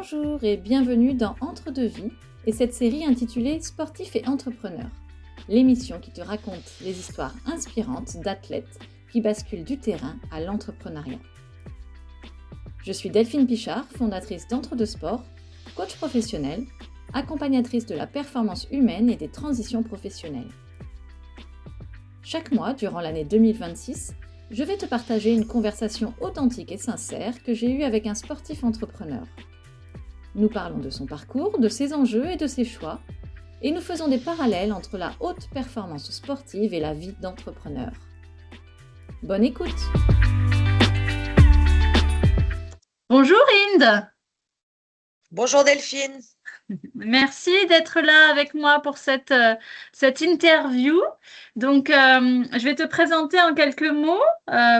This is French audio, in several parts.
Bonjour et bienvenue dans Entre deux vies et cette série intitulée Sportifs et entrepreneurs, l'émission qui te raconte les histoires inspirantes d'athlètes qui basculent du terrain à l'entrepreneuriat. Je suis Delphine Pichard, fondatrice d'Entre deux Sports, coach professionnel, accompagnatrice de la performance humaine et des transitions professionnelles. Chaque mois, durant l'année 2026, je vais te partager une conversation authentique et sincère que j'ai eue avec un sportif entrepreneur. Nous parlons de son parcours, de ses enjeux et de ses choix, et nous faisons des parallèles entre la haute performance sportive et la vie d'entrepreneur. Bonne écoute! Bonjour Inde! Bonjour Delphine! Merci d'être là avec moi pour cette interview. Donc, je vais te présenter en quelques mots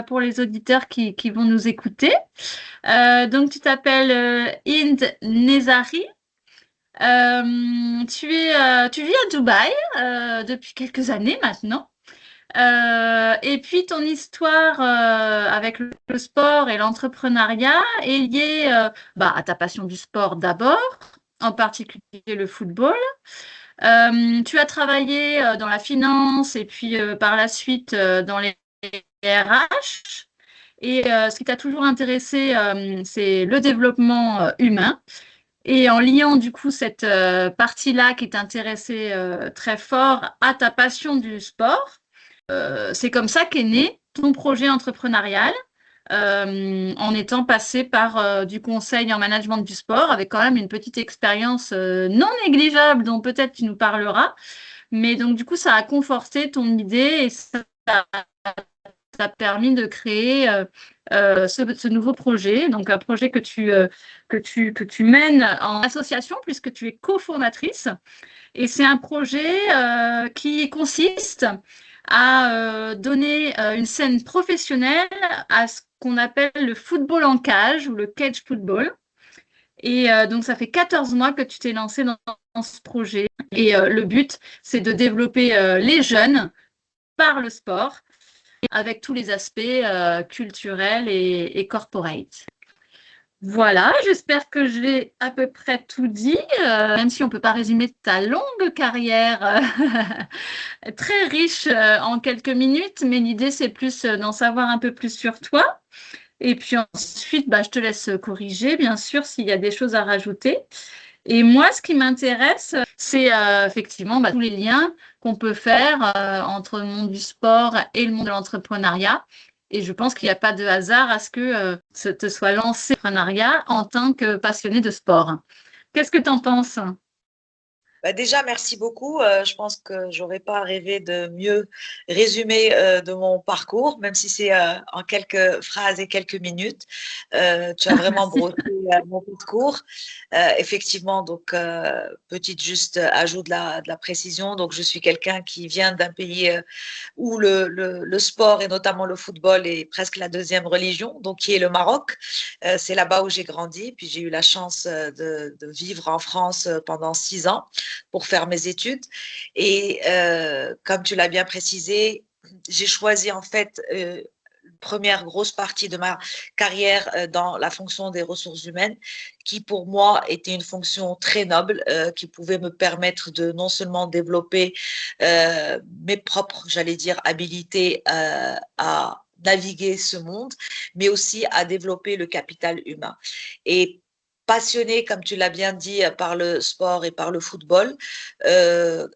pour les auditeurs qui vont nous écouter. Donc, tu t'appelles Inde Nezari. Tu vis à Dubaï depuis quelques années maintenant. Et puis, ton histoire avec le sport et l'entrepreneuriat est liée à ta passion du sport d'abord, en particulier le football. Tu as travaillé dans la finance et puis par la suite dans les RH. Et ce qui t'a toujours intéressé, c'est le développement humain. Et en liant du coup cette partie-là qui t'intéressait très fort à ta passion du sport, c'est comme ça qu'est né ton projet entrepreneurial. En étant passé par du conseil en management du sport, avec quand même une petite expérience non négligeable dont peut-être tu nous parleras. Mais donc, du coup, ça a conforté ton idée et ça t'a permis de créer ce nouveau projet. Donc, un projet que tu mènes en association puisque tu es cofondatrice. Et c'est un projet qui consiste à donner une scène professionnelle à ce qu'on appelle le football en cage ou le cage football. Et donc, ça fait 14 mois que tu t'es lancé dans ce projet. Et le but, c'est de développer les jeunes par le sport avec tous les aspects culturels et corporate. Voilà, j'espère que j'ai à peu près tout dit, même si on ne peut pas résumer ta longue carrière très riche en quelques minutes, mais l'idée, c'est plus d'en savoir un peu plus sur toi. Et puis ensuite, je te laisse corriger, bien sûr, s'il y a des choses à rajouter. Et moi, ce qui m'intéresse, c'est effectivement tous les liens qu'on peut faire entre le monde du sport et le monde de l'entrepreneuriat. Et je pense qu'il n'y a pas de hasard à ce que te soit lancé l'entrepreneuriat en tant que passionné de sport. Qu'est-ce que tu en penses ? Déjà, merci beaucoup. Je pense que j'aurais pas rêvé de mieux résumer de mon parcours, même si c'est en quelques phrases et quelques minutes. Tu as vraiment brossé mon parcours. Effectivement, donc petite juste ajout de la précision. Donc, je suis quelqu'un qui vient d'un pays où le sport et notamment le football est presque la deuxième religion, donc qui est le Maroc. C'est là-bas où j'ai grandi. Puis j'ai eu la chance de vivre en France pendant 6 ans pour faire mes études. Et comme tu l'as bien précisé, j'ai choisi en fait première grosse partie de ma carrière dans la fonction des ressources humaines, qui pour moi était une fonction très noble, qui pouvait me permettre de non seulement développer mes propres, j'allais dire, habilités à naviguer ce monde, mais aussi à développer le capital humain. Et passionnée, comme tu l'as bien dit, par le sport et par le football.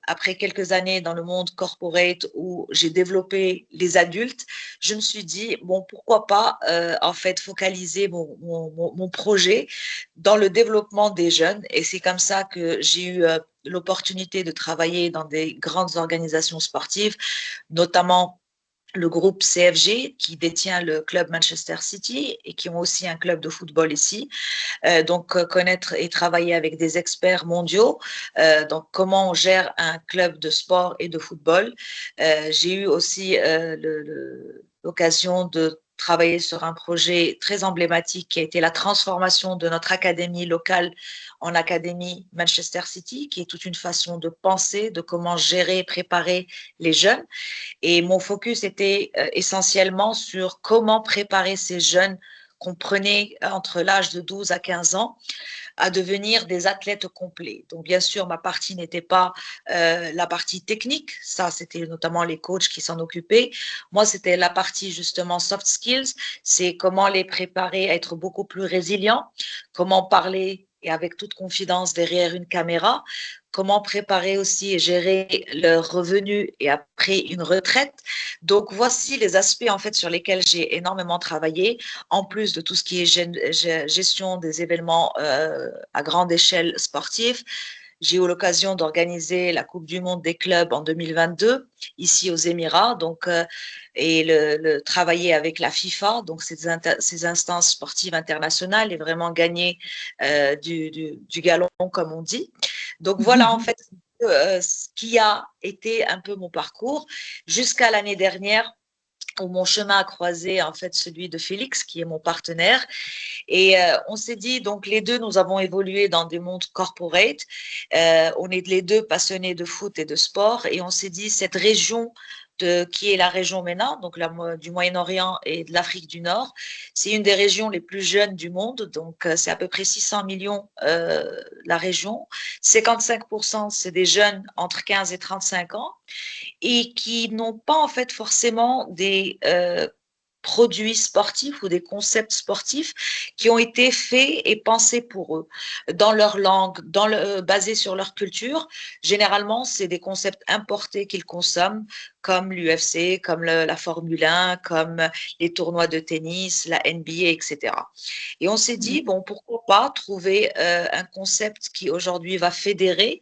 Après quelques années dans le monde corporate où j'ai développé les adultes, je me suis dit, bon, pourquoi pas en fait focaliser mon projet dans le développement des jeunes. Et c'est comme ça que j'ai eu l'opportunité de travailler dans des grandes organisations sportives, notamment le groupe CFG qui détient le club Manchester City et qui ont aussi un club de football ici. Donc, connaître et travailler avec des experts mondiaux. Donc, comment on gère un club de sport et de football. J'ai eu aussi l'occasion de travailler sur un projet très emblématique qui a été la transformation de notre académie locale en académie Manchester City, qui est toute une façon de penser, de comment gérer et préparer les jeunes. Et mon focus était essentiellement sur comment préparer ces jeunes qu'on prenait entre l'âge de 12 à 15 ans à devenir des athlètes complets. Donc, bien sûr, ma partie n'était pas la partie technique. Ça, c'était notamment les coachs qui s'en occupaient. Moi, c'était la partie justement soft skills. C'est comment les préparer à être beaucoup plus résilients, comment parler et avec toute confidence derrière une caméra, comment préparer aussi et gérer leurs revenus et après une retraite. Donc, voici les aspects en fait sur lesquels j'ai énormément travaillé, en plus de tout ce qui est gestion des événements à grande échelle sportifs. J'ai eu l'occasion d'organiser la Coupe du Monde des clubs en 2022 ici aux Émirats, donc et travailler avec la FIFA, donc ces instances sportives internationales, et vraiment gagner du galon comme on dit. Donc voilà en fait ce qui a été un peu mon parcours jusqu'à l'année dernière où mon chemin a croisé en fait celui de Félix qui est mon partenaire et on s'est dit donc les deux nous avons évolué dans des mondes corporate, on est les deux passionnés de foot et de sport et on s'est dit cette région qui est la région MENA, donc du Moyen-Orient et de l'Afrique du Nord. C'est une des régions les plus jeunes du monde, donc c'est à peu près 600 millions la région. 55% c'est des jeunes entre 15 et 35 ans et qui n'ont pas en fait forcément des produits sportifs ou des concepts sportifs qui ont été faits et pensés pour eux, dans leur langue, basés sur leur culture. Généralement, c'est des concepts importés qu'ils consomment, comme l'UFC, comme la Formule 1, comme les tournois de tennis, la NBA, etc. Et on s'est dit, bon, pourquoi pas trouver un concept qui aujourd'hui va fédérer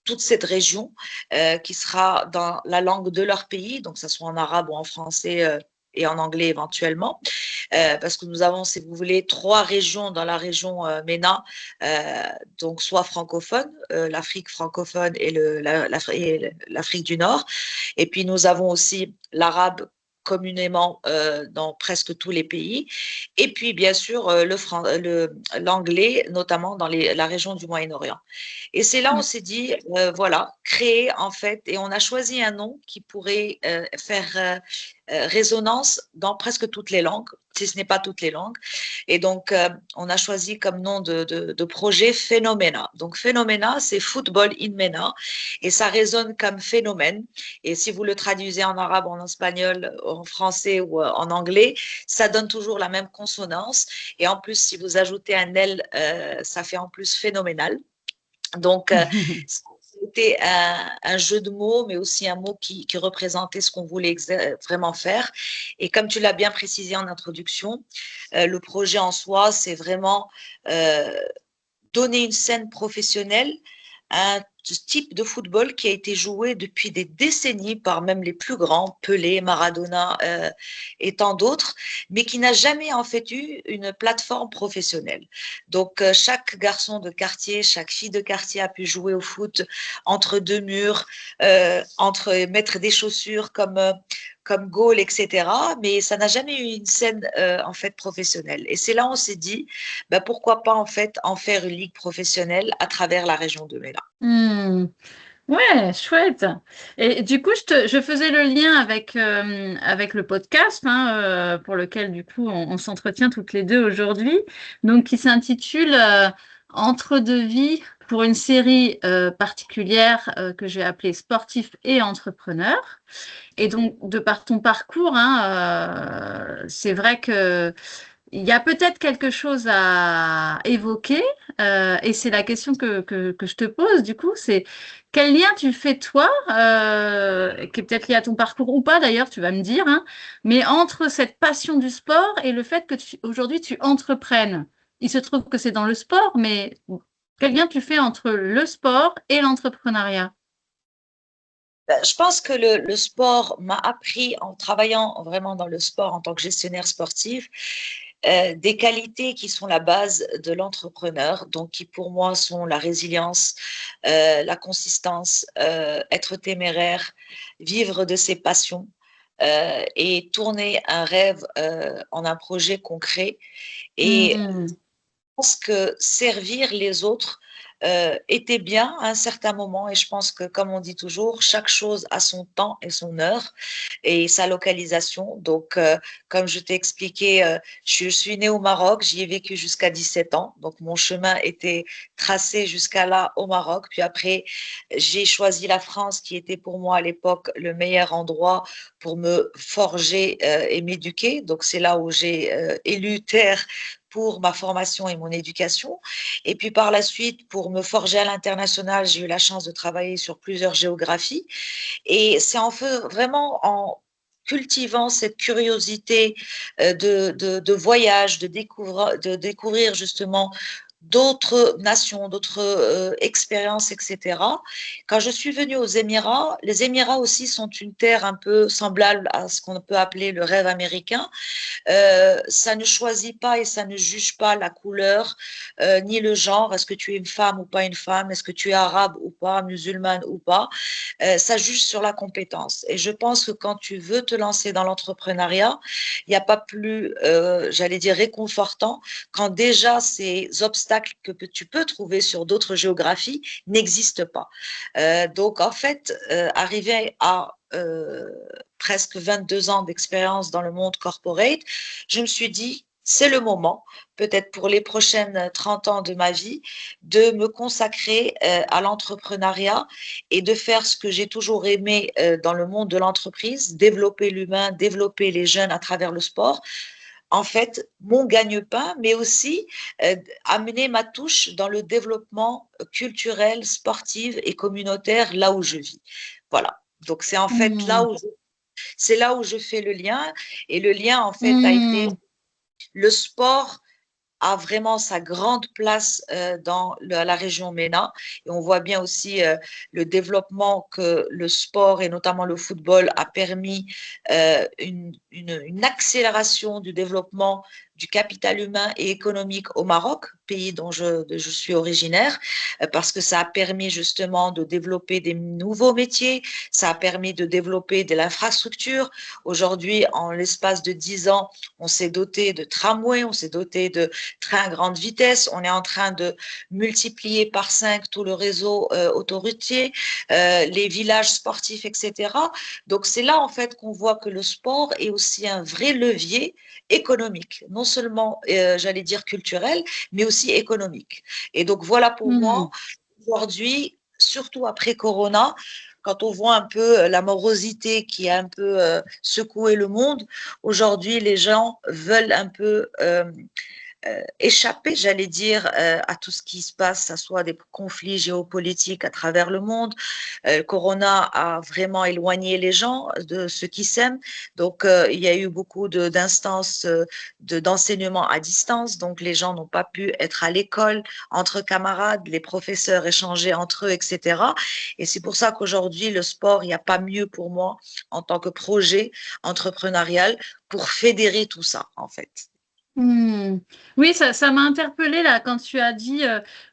toute cette région qui sera dans la langue de leur pays, donc ça soit en arabe ou en français et en anglais éventuellement, parce que nous avons, si vous voulez, 3 régions dans la région MENA, donc soit francophone, l'Afrique francophone et l'Afrique du Nord, et puis nous avons aussi l'arabe communément dans presque tous les pays. Et puis, bien sûr, l'anglais, notamment dans la région du Moyen-Orient. Et c'est là, on s'est dit, voilà, créer en fait, et on a choisi un nom qui pourrait faire résonance dans presque toutes les langues, si ce n'est pas toutes les langues. Et donc, on a choisi comme nom de projet Phénoména. Donc, Phénoména, c'est football in MENA, et ça résonne comme phénomène. Et si vous le traduisez en arabe, en espagnol, en français ou en anglais, ça donne toujours la même consonance. Et en plus, si vous ajoutez un L, ça fait en plus phénoménal. Donc, c'était un jeu de mots, mais aussi un mot qui représentait ce qu'on voulait vraiment faire. Et comme tu l'as bien précisé en introduction, le projet en soi, c'est vraiment donner une scène professionnelle à un type de football qui a été joué depuis des décennies par même les plus grands, Pelé, Maradona et tant d'autres, mais qui n'a jamais en fait eu une plateforme professionnelle. Donc chaque garçon de quartier, chaque fille de quartier a pu jouer au foot entre deux murs, mettre des chaussures comme goal, etc. Mais ça n'a jamais eu une scène en fait professionnelle. Et c'est là où on s'est dit, ben, pourquoi pas en fait en faire une ligue professionnelle à travers la région de Mela. Ouais, chouette. Et du coup, je faisais le lien avec le podcast hein, pour lequel du coup on s'entretient toutes les deux aujourd'hui, donc qui s'intitule Entre deux vies pour une série particulière que j'ai appelée Sportif et entrepreneur. Et donc, de par ton parcours, hein, c'est vrai que il y a peut-être quelque chose à évoquer, et c'est la question que je te pose du coup, c'est quel lien tu fais toi, qui est peut-être lié à ton parcours ou pas d'ailleurs, tu vas me dire, hein, mais entre cette passion du sport et le fait que aujourd'hui tu entreprennes. Il se trouve que c'est dans le sport, mais quel lien tu fais entre le sport et l'entrepreneuriat? Je pense que le sport m'a appris en travaillant vraiment dans le sport en tant que gestionnaire sportif, des qualités qui sont la base de l'entrepreneur, donc qui pour moi sont la résilience, la consistance, être téméraire, vivre de ses passions et tourner un rêve en un projet concret. Et Hmm. pense que servir les autres était bien à un certain moment et je pense que, comme on dit toujours, chaque chose a son temps et son heure et sa localisation. Donc, comme je t'ai expliqué, je suis née au Maroc, j'y ai vécu jusqu'à 17 ans. Donc, mon chemin était tracé jusqu'à là au Maroc. Puis après, j'ai choisi la France qui était pour moi à l'époque le meilleur endroit pour me forger et m'éduquer. Donc, c'est là où j'ai élu terre pour ma formation et mon éducation. Et puis par la suite, pour me forger à l'international, j'ai eu la chance de travailler sur plusieurs géographies. Et c'est vraiment en cultivant cette curiosité de voyage, de découvrir justement d'autres nations, d'autres expériences, etc. Quand je suis venue aux Émirats, les Émirats aussi sont une terre un peu semblable à ce qu'on peut appeler le rêve américain. Ça ne choisit pas et ça ne juge pas la couleur ni le genre. Est-ce que tu es une femme ou pas une femme? Est-ce que tu es arabe ou pas, musulmane ou pas? Ça juge sur la compétence. Et je pense que quand tu veux te lancer dans l'entrepreneuriat, il n'y a pas plus, j'allais dire, réconfortant quand déjà ces obstacles que tu peux trouver sur d'autres géographies n'existent pas. Donc, en fait, arriver à presque 22 ans d'expérience dans le monde corporate, je me suis dit, c'est le moment, peut-être pour les prochaines 30 ans de ma vie, de me consacrer à l'entrepreneuriat et de faire ce que j'ai toujours aimé dans le monde de l'entreprise, développer l'humain, développer les jeunes à travers le sport. En fait, mon gagne-pain, mais aussi amener ma touche dans le développement culturel, sportif et communautaire là où je vis. Voilà. Donc, c'est en fait Mmh. c'est là où je fais le lien. Et le lien, en fait, a été Mmh. le sport a vraiment sa grande place dans la région MENA. Et on voit bien aussi le développement que le sport et notamment le football a permis une accélération du développement du capital humain et économique au Maroc, pays dont je suis originaire, parce que ça a permis justement de développer des nouveaux métiers, ça a permis de développer de l'infrastructure. Aujourd'hui, en l'espace de 10 ans, on s'est doté de tramways, on s'est doté de trains à grande vitesse. On est en train de multiplier par 5 tout le réseau autoroutier, les villages sportifs, etc. Donc, c'est là, en fait, qu'on voit que le sport est aussi un vrai levier économique, non seulement, j'allais dire, culturel, mais aussi économique. Et donc, voilà pour moi, Mmh. aujourd'hui, surtout après Corona, quand on voit un peu la morosité qui a un peu secoué le monde, aujourd'hui, les gens veulent un peu échapper, j'allais dire, à tout ce qui se passe, que ce soit des conflits géopolitiques à travers le monde. Corona a vraiment éloigné les gens de ceux qui s'aiment. Donc, il y a eu beaucoup d'instances d'enseignement à distance. Donc, les gens n'ont pas pu être à l'école entre camarades, les professeurs échanger entre eux, etc. Et c'est pour ça qu'aujourd'hui, le sport, il n'y a pas mieux pour moi en tant que projet entrepreneurial pour fédérer tout ça, en fait. Mmh. Oui, ça m'a interpellée là quand tu as dit,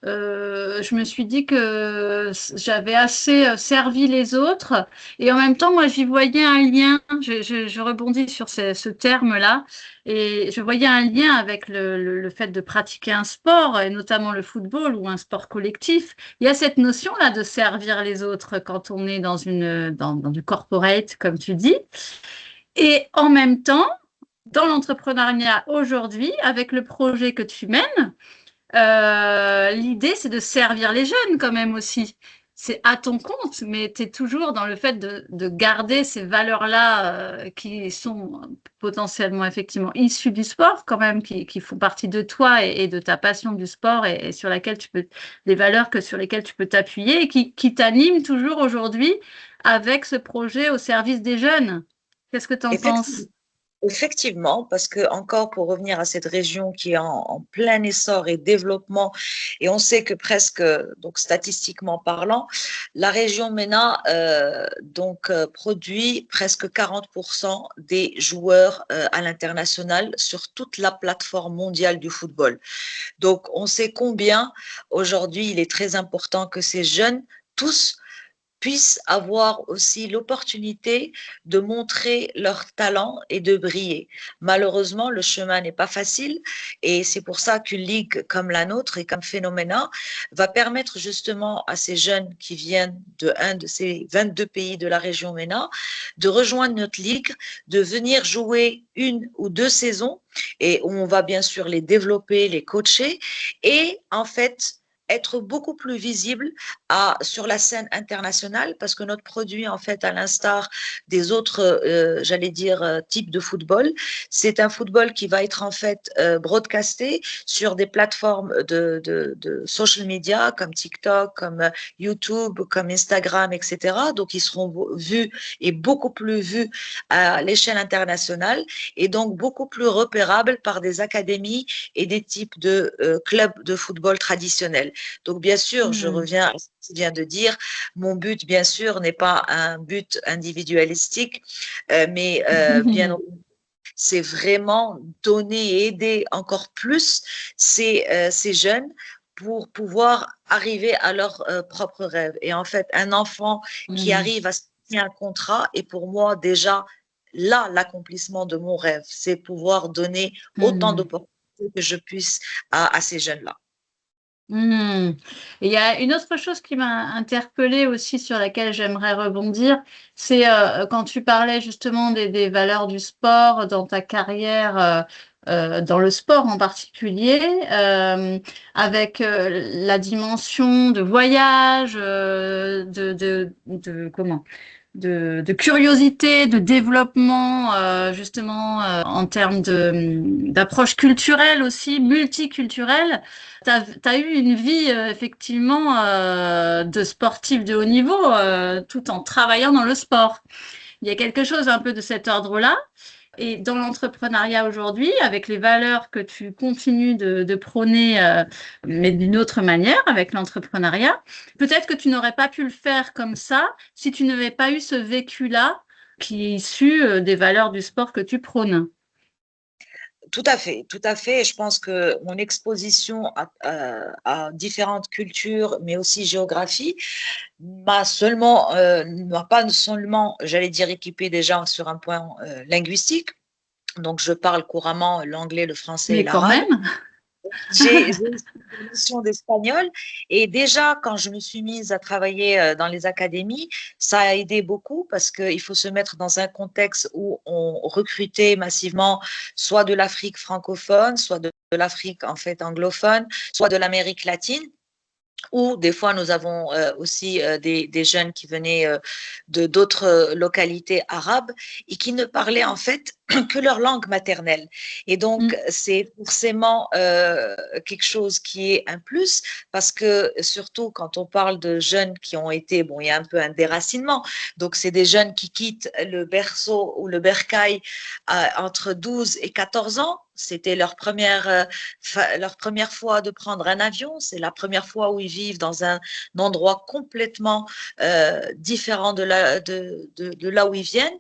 je me suis dit que j'avais assez servi les autres et en même temps, moi, j'y voyais un lien. Je rebondis sur ce terme-là et je voyais un lien avec le fait de pratiquer un sport et notamment le football ou un sport collectif. Il y a cette notion-là de servir les autres quand on est dans du corporate, comme tu dis. Et en même temps, dans l'entrepreneuriat aujourd'hui, avec le projet que tu mènes, l'idée, c'est de servir les jeunes quand même aussi. C'est à ton compte, mais tu es toujours dans le fait de garder ces valeurs-là qui sont potentiellement effectivement issues du sport quand même, qui font partie de toi et de ta passion du sport et sur laquelle tu peux, des valeurs sur lesquelles tu peux t'appuyer et qui t'animent toujours aujourd'hui avec ce projet au service des jeunes. Qu'est-ce que tu en Effectivement. penses? Effectivement, parce que encore pour revenir à cette région qui est en plein essor et développement, et on sait que presque, donc statistiquement parlant, la région MENA produit presque 40% des joueurs à l'international sur toute la plateforme mondiale du football. Donc on sait combien aujourd'hui il est très important que ces jeunes tous puissent avoir aussi l'opportunité de montrer leur talent et de briller. Malheureusement, le chemin n'est pas facile et c'est pour ça qu'une ligue comme la nôtre et comme Phenomena va permettre justement à ces jeunes qui viennent de un de ces 22 pays de la région MENA de rejoindre notre ligue, de venir jouer 1 ou 2 saisons et on va bien sûr les développer, les coacher et en fait être beaucoup plus visible sur la scène internationale parce que notre produit, en fait, à l'instar des autres, j'allais dire, types de football, c'est un football qui va être en fait broadcasté sur des plateformes de social media comme TikTok, comme YouTube, comme Instagram, etc. Donc, ils seront vus et beaucoup plus vus à l'échelle internationale et donc beaucoup plus repérables par des académies et des types de clubs de football traditionnels. Donc, bien sûr, je reviens à ce que tu viens de dire. Mon but, bien sûr, n'est pas un but individualistique, mais bien c'est vraiment donner et aider encore plus ces jeunes pour pouvoir arriver à leurs propres rêves. Et en fait, un enfant qui arrive à signer un contrat est pour moi déjà là l'accomplissement de mon rêve. C'est pouvoir donner autant d'opportunités que je puisse à ces jeunes-là. Et il y a une autre chose qui m'a interpellée aussi sur laquelle j'aimerais rebondir, c'est quand tu parlais justement des valeurs du sport dans ta carrière, dans le sport en particulier, avec la dimension de voyage, comment? De curiosité, de développement, justement en termes d'approche culturelle aussi, multiculturelle. Tu as eu une vie effectivement de sportif de haut niveau tout en travaillant dans le sport. Il y a quelque chose un peu de cet ordre-là. Et dans l'entrepreneuriat aujourd'hui, avec les valeurs que tu continues de prôner, mais d'une autre manière avec l'entrepreneuriat, peut-être que tu n'aurais pas pu le faire comme ça si tu n'avais pas eu ce vécu-là qui est issu des valeurs du sport que tu prônes. Tout à fait, tout à fait. Et je pense que mon exposition à différentes cultures, mais aussi géographie, m'a pas seulement, j'allais dire, équipé déjà sur un point linguistique. Donc, je parle couramment l'anglais, le français et Mais quand l'arabe. même. J'ai aussi des notions d'espagnol et déjà quand je me suis mise à travailler dans les académies, ça a aidé beaucoup parce qu'il faut se mettre dans un contexte où on recrutait massivement soit de l'Afrique francophone, soit de l'Afrique en fait anglophone, soit de l'Amérique latine. Ou des fois, nous avons aussi des jeunes qui venaient de d'autres localités arabes et qui ne parlaient en fait que leur langue maternelle. Et donc, c'est forcément quelque chose qui est un plus parce que surtout quand on parle de jeunes qui ont été, bon, il y a un peu un déracinement. Donc, c'est des jeunes qui quittent le berceau ou le bercail entre 12 et 14 ans. C'était leur première fois de prendre un avion. C'est la première fois où ils vivent dans un endroit complètement différent de là où ils viennent.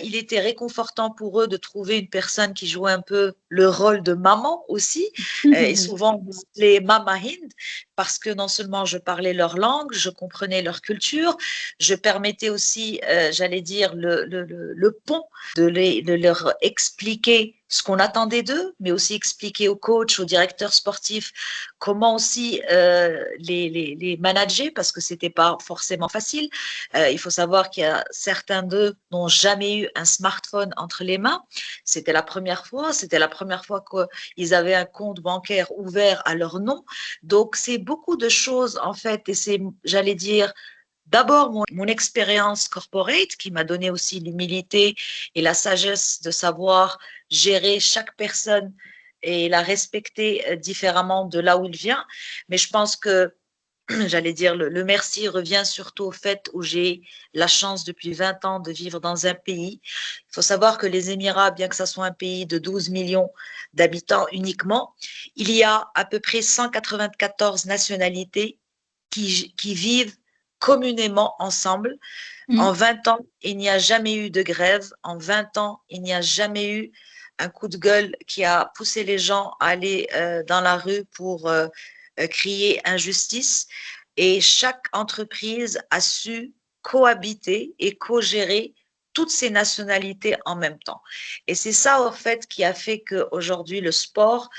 Il était réconfortant pour eux de trouver une personne qui jouait un peu le rôle de maman aussi. Et souvent, on m'appelait Mama Hind parce que non seulement je parlais leur langue, je comprenais leur culture, je permettais aussi, j'allais dire, le pont de leur expliquer ce qu'on attendait d'eux, mais aussi expliquer aux coachs, aux directeurs sportifs comment aussi les manager parce que c'était pas forcément facile. Il faut savoir qu'il y a certains d'eux n'ont jamais eu un smartphone entre les mains. C'était la première fois qu'ils avaient un compte bancaire ouvert à leur nom. Donc, c'est beaucoup de choses en fait et c'est, j'allais dire, d'abord mon expérience corporate qui m'a donné aussi l'humilité et la sagesse de savoir gérer chaque personne et la respecter différemment de là où il vient. Mais je pense que, j'allais dire, le merci revient surtout au fait où j'ai la chance depuis 20 ans de vivre dans un pays. Il faut savoir que les Émirats, bien que ce soit un pays de 12 millions d'habitants uniquement, il y a à peu près 194 nationalités qui vivent communément ensemble. En 20 ans, il n'y a jamais eu de grève. En 20 ans, il n'y a jamais eu un coup de gueule qui a poussé les gens à aller dans la rue pour crier injustice. Et chaque entreprise a su cohabiter et co-gérer toutes ces nationalités en même temps. Et c'est ça, en fait, qui a fait qu'aujourd'hui, le sport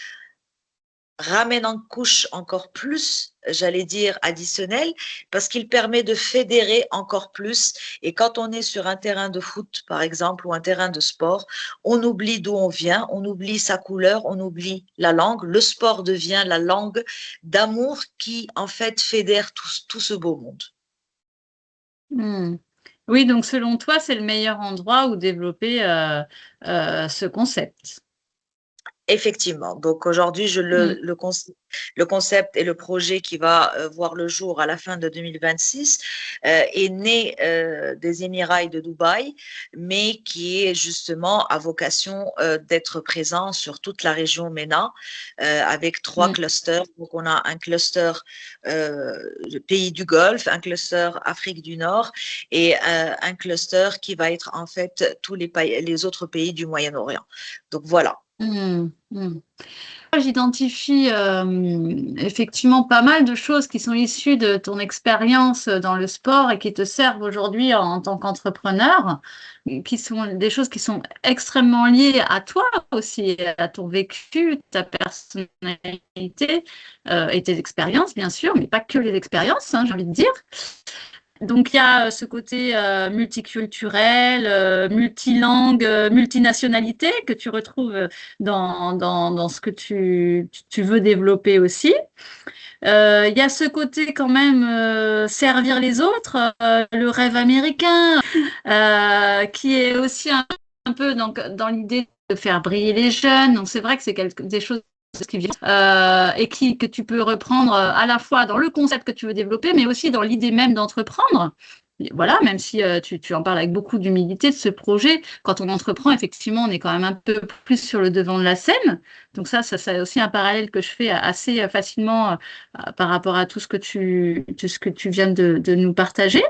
ramène en couche encore plus, j'allais dire, additionnelle, parce qu'il permet de fédérer encore plus. Et quand on est sur un terrain de foot, par exemple, ou un terrain de sport, on oublie d'où on vient, on oublie sa couleur, on oublie la langue. Le sport devient la langue d'amour qui, en fait, fédère tout ce beau monde. Hmm. Oui, donc selon toi, c'est le meilleur endroit où développer ce concept. Effectivement. Donc aujourd'hui, Hmm. le concept et le projet qui va voir le jour à la fin de 2026 est né des Émirats de Dubaï, mais qui est justement à vocation d'être présent sur toute la région MENA avec 3 Hmm. clusters. Donc on a un cluster pays du Golfe, un cluster Afrique du Nord et un cluster qui va être en fait tous les autres pays du Moyen-Orient. Donc voilà. Hmm. Hmm. J'identifie effectivement pas mal de choses qui sont issues de ton expérience dans le sport et qui te servent aujourd'hui en tant qu'entrepreneur, qui sont des choses qui sont extrêmement liées à toi aussi, à ton vécu, ta personnalité et tes expériences, bien sûr, mais pas que les expériences, hein, j'ai envie de dire. Donc, il y a ce côté multiculturel, multilangue, multinationalité que tu retrouves dans ce que tu veux développer aussi. Il y a ce côté quand même servir les autres, le rêve américain, qui est aussi un peu dans l'idée de faire briller les jeunes. Donc, c'est vrai que c'est des choses qui viennent et que tu peux reprendre à la fois dans le concept que tu veux développer, mais aussi dans l'idée même d'entreprendre. Voilà, même si tu en parles avec beaucoup d'humilité de ce projet, quand on entreprend, effectivement, on est quand même un peu plus sur le devant de la scène. Donc ça c'est aussi un parallèle que je fais assez facilement par rapport à ce que tu viens de nous partager.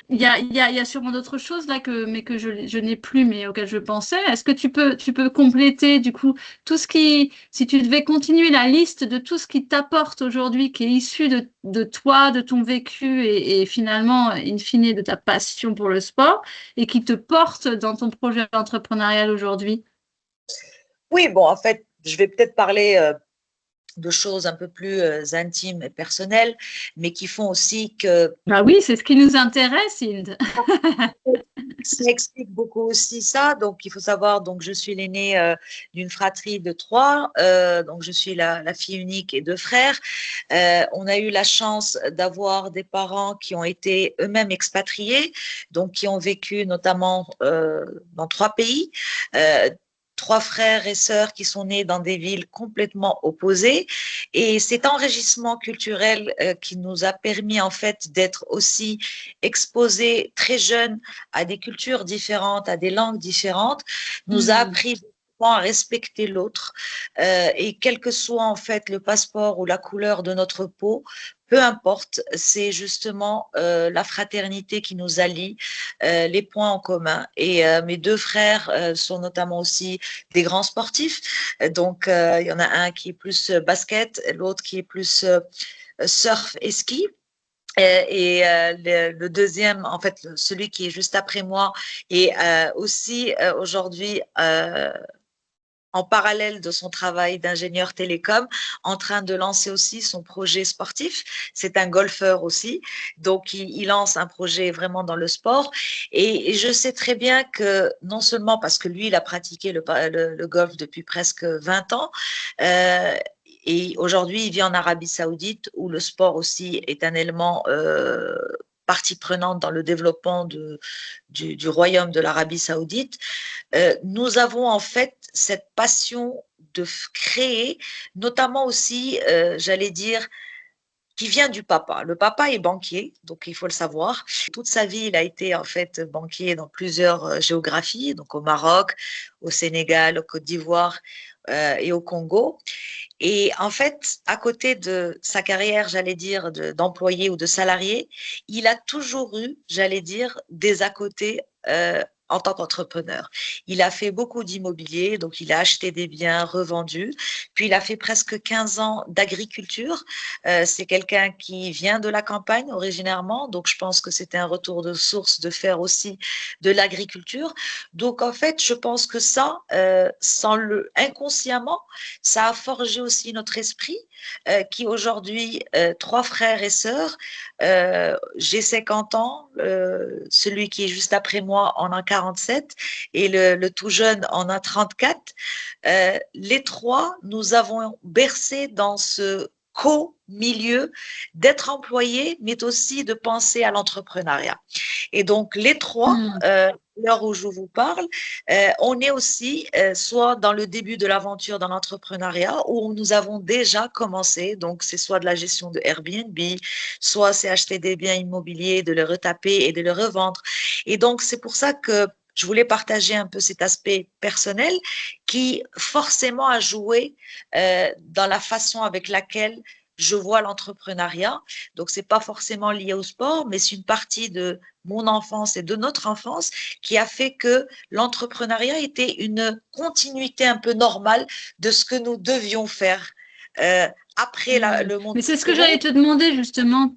Il y a sûrement d'autres choses là mais que je n'ai plus, mais auxquelles je pensais. Est-ce que tu peux compléter du coup tout ce qui, si tu devais continuer la liste de tout ce qui t'apporte aujourd'hui, qui est issu de toi, de ton vécu et finalement, in fine, de ta passion pour le sport et qui te porte dans ton projet entrepreneurial aujourd'hui? Oui, bon, en fait, je vais peut-être parler de choses un peu plus intimes et personnelles, mais qui font aussi que Bah oui, c'est ce qui nous intéresse, Inde. ça explique beaucoup aussi ça. Donc, il faut savoir, donc je suis l'aînée d'une fratrie de 3, donc je suis la fille unique et 2 frères. On a eu la chance d'avoir des parents qui ont été eux-mêmes expatriés, donc qui ont vécu notamment dans 3 pays. Euh, 3 frères et sœurs qui sont nés dans des villes complètement opposées. Et cet enrichissement culturel qui nous a permis en fait d'être aussi exposés très jeunes à des cultures différentes, à des langues différentes, nous a Hmm. appris à respecter l'autre et quel que soit en fait le passeport ou la couleur de notre peau, peu importe, c'est justement la fraternité qui nous allie, les points en commun. Et mes 2 frères sont notamment aussi des grands sportifs. Donc, il y en a un qui est plus basket, l'autre qui est plus surf et ski. Et le deuxième, en fait, celui qui est juste après moi, est aussi aujourd'hui en parallèle de son travail d'ingénieur télécom, en train de lancer aussi son projet sportif. C'est un golfeur aussi, donc il lance un projet vraiment dans le sport. Et je sais très bien que non seulement parce que lui, il a pratiqué le golf depuis presque 20 ans, euh, et aujourd'hui, il vit en Arabie Saoudite où le sport aussi est un élément partie prenante dans le développement du royaume de l'Arabie Saoudite. Nous avons en fait cette passion de créer, notamment aussi, j'allais dire, qui vient du papa. Le papa est banquier, donc il faut le savoir. Toute sa vie, il a été en fait banquier dans plusieurs géographies, donc au Maroc, au Sénégal, au Côte d'Ivoire et au Congo. Et en fait, à côté de sa carrière, j'allais dire, d'employé ou de salarié, il a toujours eu, j'allais dire, des à côté en tant qu'entrepreneur. Il a fait beaucoup d'immobilier, donc il a acheté des biens revendus, puis il a fait presque 15 ans d'agriculture. C'est quelqu'un qui vient de la campagne originairement, donc je pense que c'était un retour de source de faire aussi de l'agriculture. Donc en fait, je pense que ça, inconsciemment, ça a forgé aussi notre esprit, qui aujourd'hui, trois frères et sœurs, j'ai 50 ans, celui qui est juste après moi en a 47 et le tout jeune en a 34. Les trois, nous avons bercé dans ce co-milieu d'être employés, mais aussi de penser à l'entrepreneuriat. Et donc, les trois, Hmm. l'heure où je vous parle, on est aussi soit dans le début de l'aventure dans l'entrepreneuriat où nous avons déjà commencé, donc c'est soit de la gestion de Airbnb, soit c'est acheter des biens immobiliers, de les retaper et de les revendre. Et donc, c'est pour ça que je voulais partager un peu cet aspect personnel qui forcément a joué dans la façon avec laquelle je vois l'entrepreneuriat. Donc, c'est pas forcément lié au sport, mais c'est une partie de mon enfance et de notre enfance qui a fait que l'entrepreneuriat était une continuité un peu normale de ce que nous devions faire après Hmm. le monde Mais du c'est ce que j'allais bureau. te demander justement.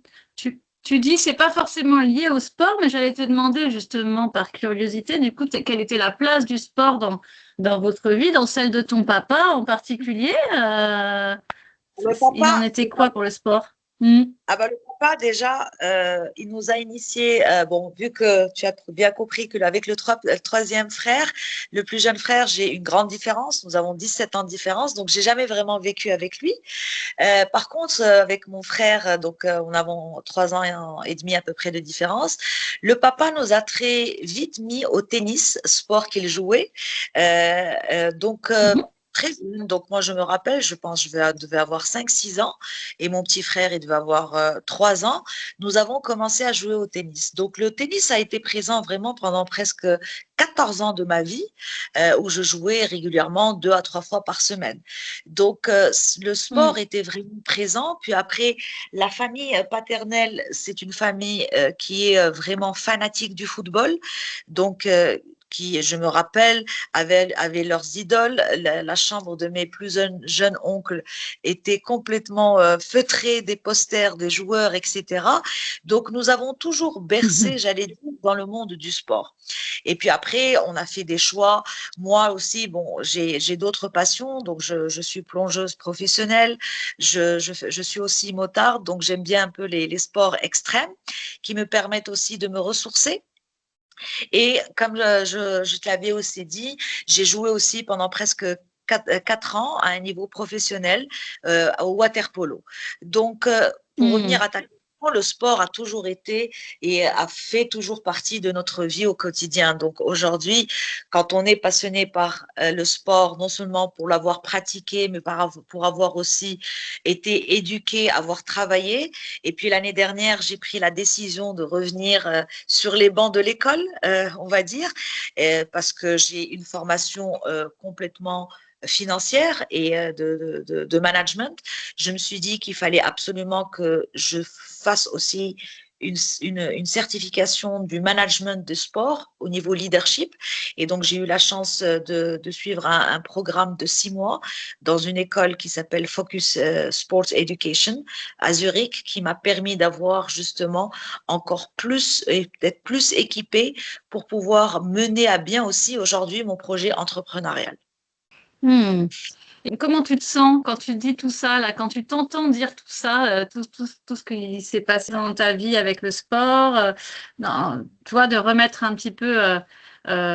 Tu dis c'est pas forcément lié au sport, mais j'allais te demander justement par curiosité, du coup, quelle était la place du sport dans votre vie, dans celle de ton papa en particulier? Le Il en papa, était quoi pour le sport? Hmm. ah bah, le papa, déjà, il nous a initiés, bon, vu que tu as bien compris que avec le troisième frère, le plus jeune frère, j'ai une grande différence. Nous avons 17 ans de différence, donc j'ai jamais vraiment vécu avec lui. Par contre, avec mon frère, on a 3 ans et demi à peu près de différence. Le papa nous a très vite mis au tennis, sport qu'il jouait. Mhm. Très jeune. Donc moi, je me rappelle, je pense, devais avoir 5, 6 ans et mon petit frère, il devait avoir 3 ans. Nous avons commencé à jouer au tennis. Donc le tennis a été présent vraiment pendant presque 14 ans de ma vie, où je jouais régulièrement 2 à 3 fois par semaine. Donc, le Hmm. sport était vraiment présent. Puis après, la famille paternelle, c'est une famille qui est vraiment fanatique du football. Donc, qui, je me rappelle, avaient leurs idoles. La chambre de mes plus jeunes oncles était complètement feutrée des posters des joueurs, etc. Donc, nous avons toujours bercé, j'allais dire, dans le monde du sport. Et puis après, on a fait des choix. Moi aussi, bon, j'ai d'autres passions. Donc, je suis plongeuse professionnelle. Je suis aussi motarde. Donc, j'aime bien un peu les sports extrêmes qui me permettent aussi de me ressourcer. Et comme je te l'avais aussi dit, j'ai joué aussi pendant presque 4 ans à un niveau professionnel au water polo. Donc, pour revenir Hmm. à ta question, le sport a toujours été et a fait toujours partie de notre vie au quotidien. Donc aujourd'hui, quand on est passionné par le sport, non seulement pour l'avoir pratiqué, mais pour avoir aussi été éduqué, avoir travaillé. Et puis l'année dernière, j'ai pris la décision de revenir sur les bancs de l'école, on va dire, parce que j'ai une formation complètement financière et de management. Je me suis dit qu'il fallait absolument que je fasse aussi une certification du management de sport au niveau leadership. Et donc, j'ai eu la chance de suivre un programme de 6 mois dans une école qui s'appelle Focus Sports Education à Zurich, qui m'a permis d'avoir justement encore plus et d'être plus équipée pour pouvoir mener à bien aussi aujourd'hui mon projet entrepreneurial. Hmm. Et comment tu te sens quand tu dis tout ça, là, quand tu t'entends dire tout ça, tout ce qui s'est passé dans ta vie avec le sport, tu vois, de remettre un petit peu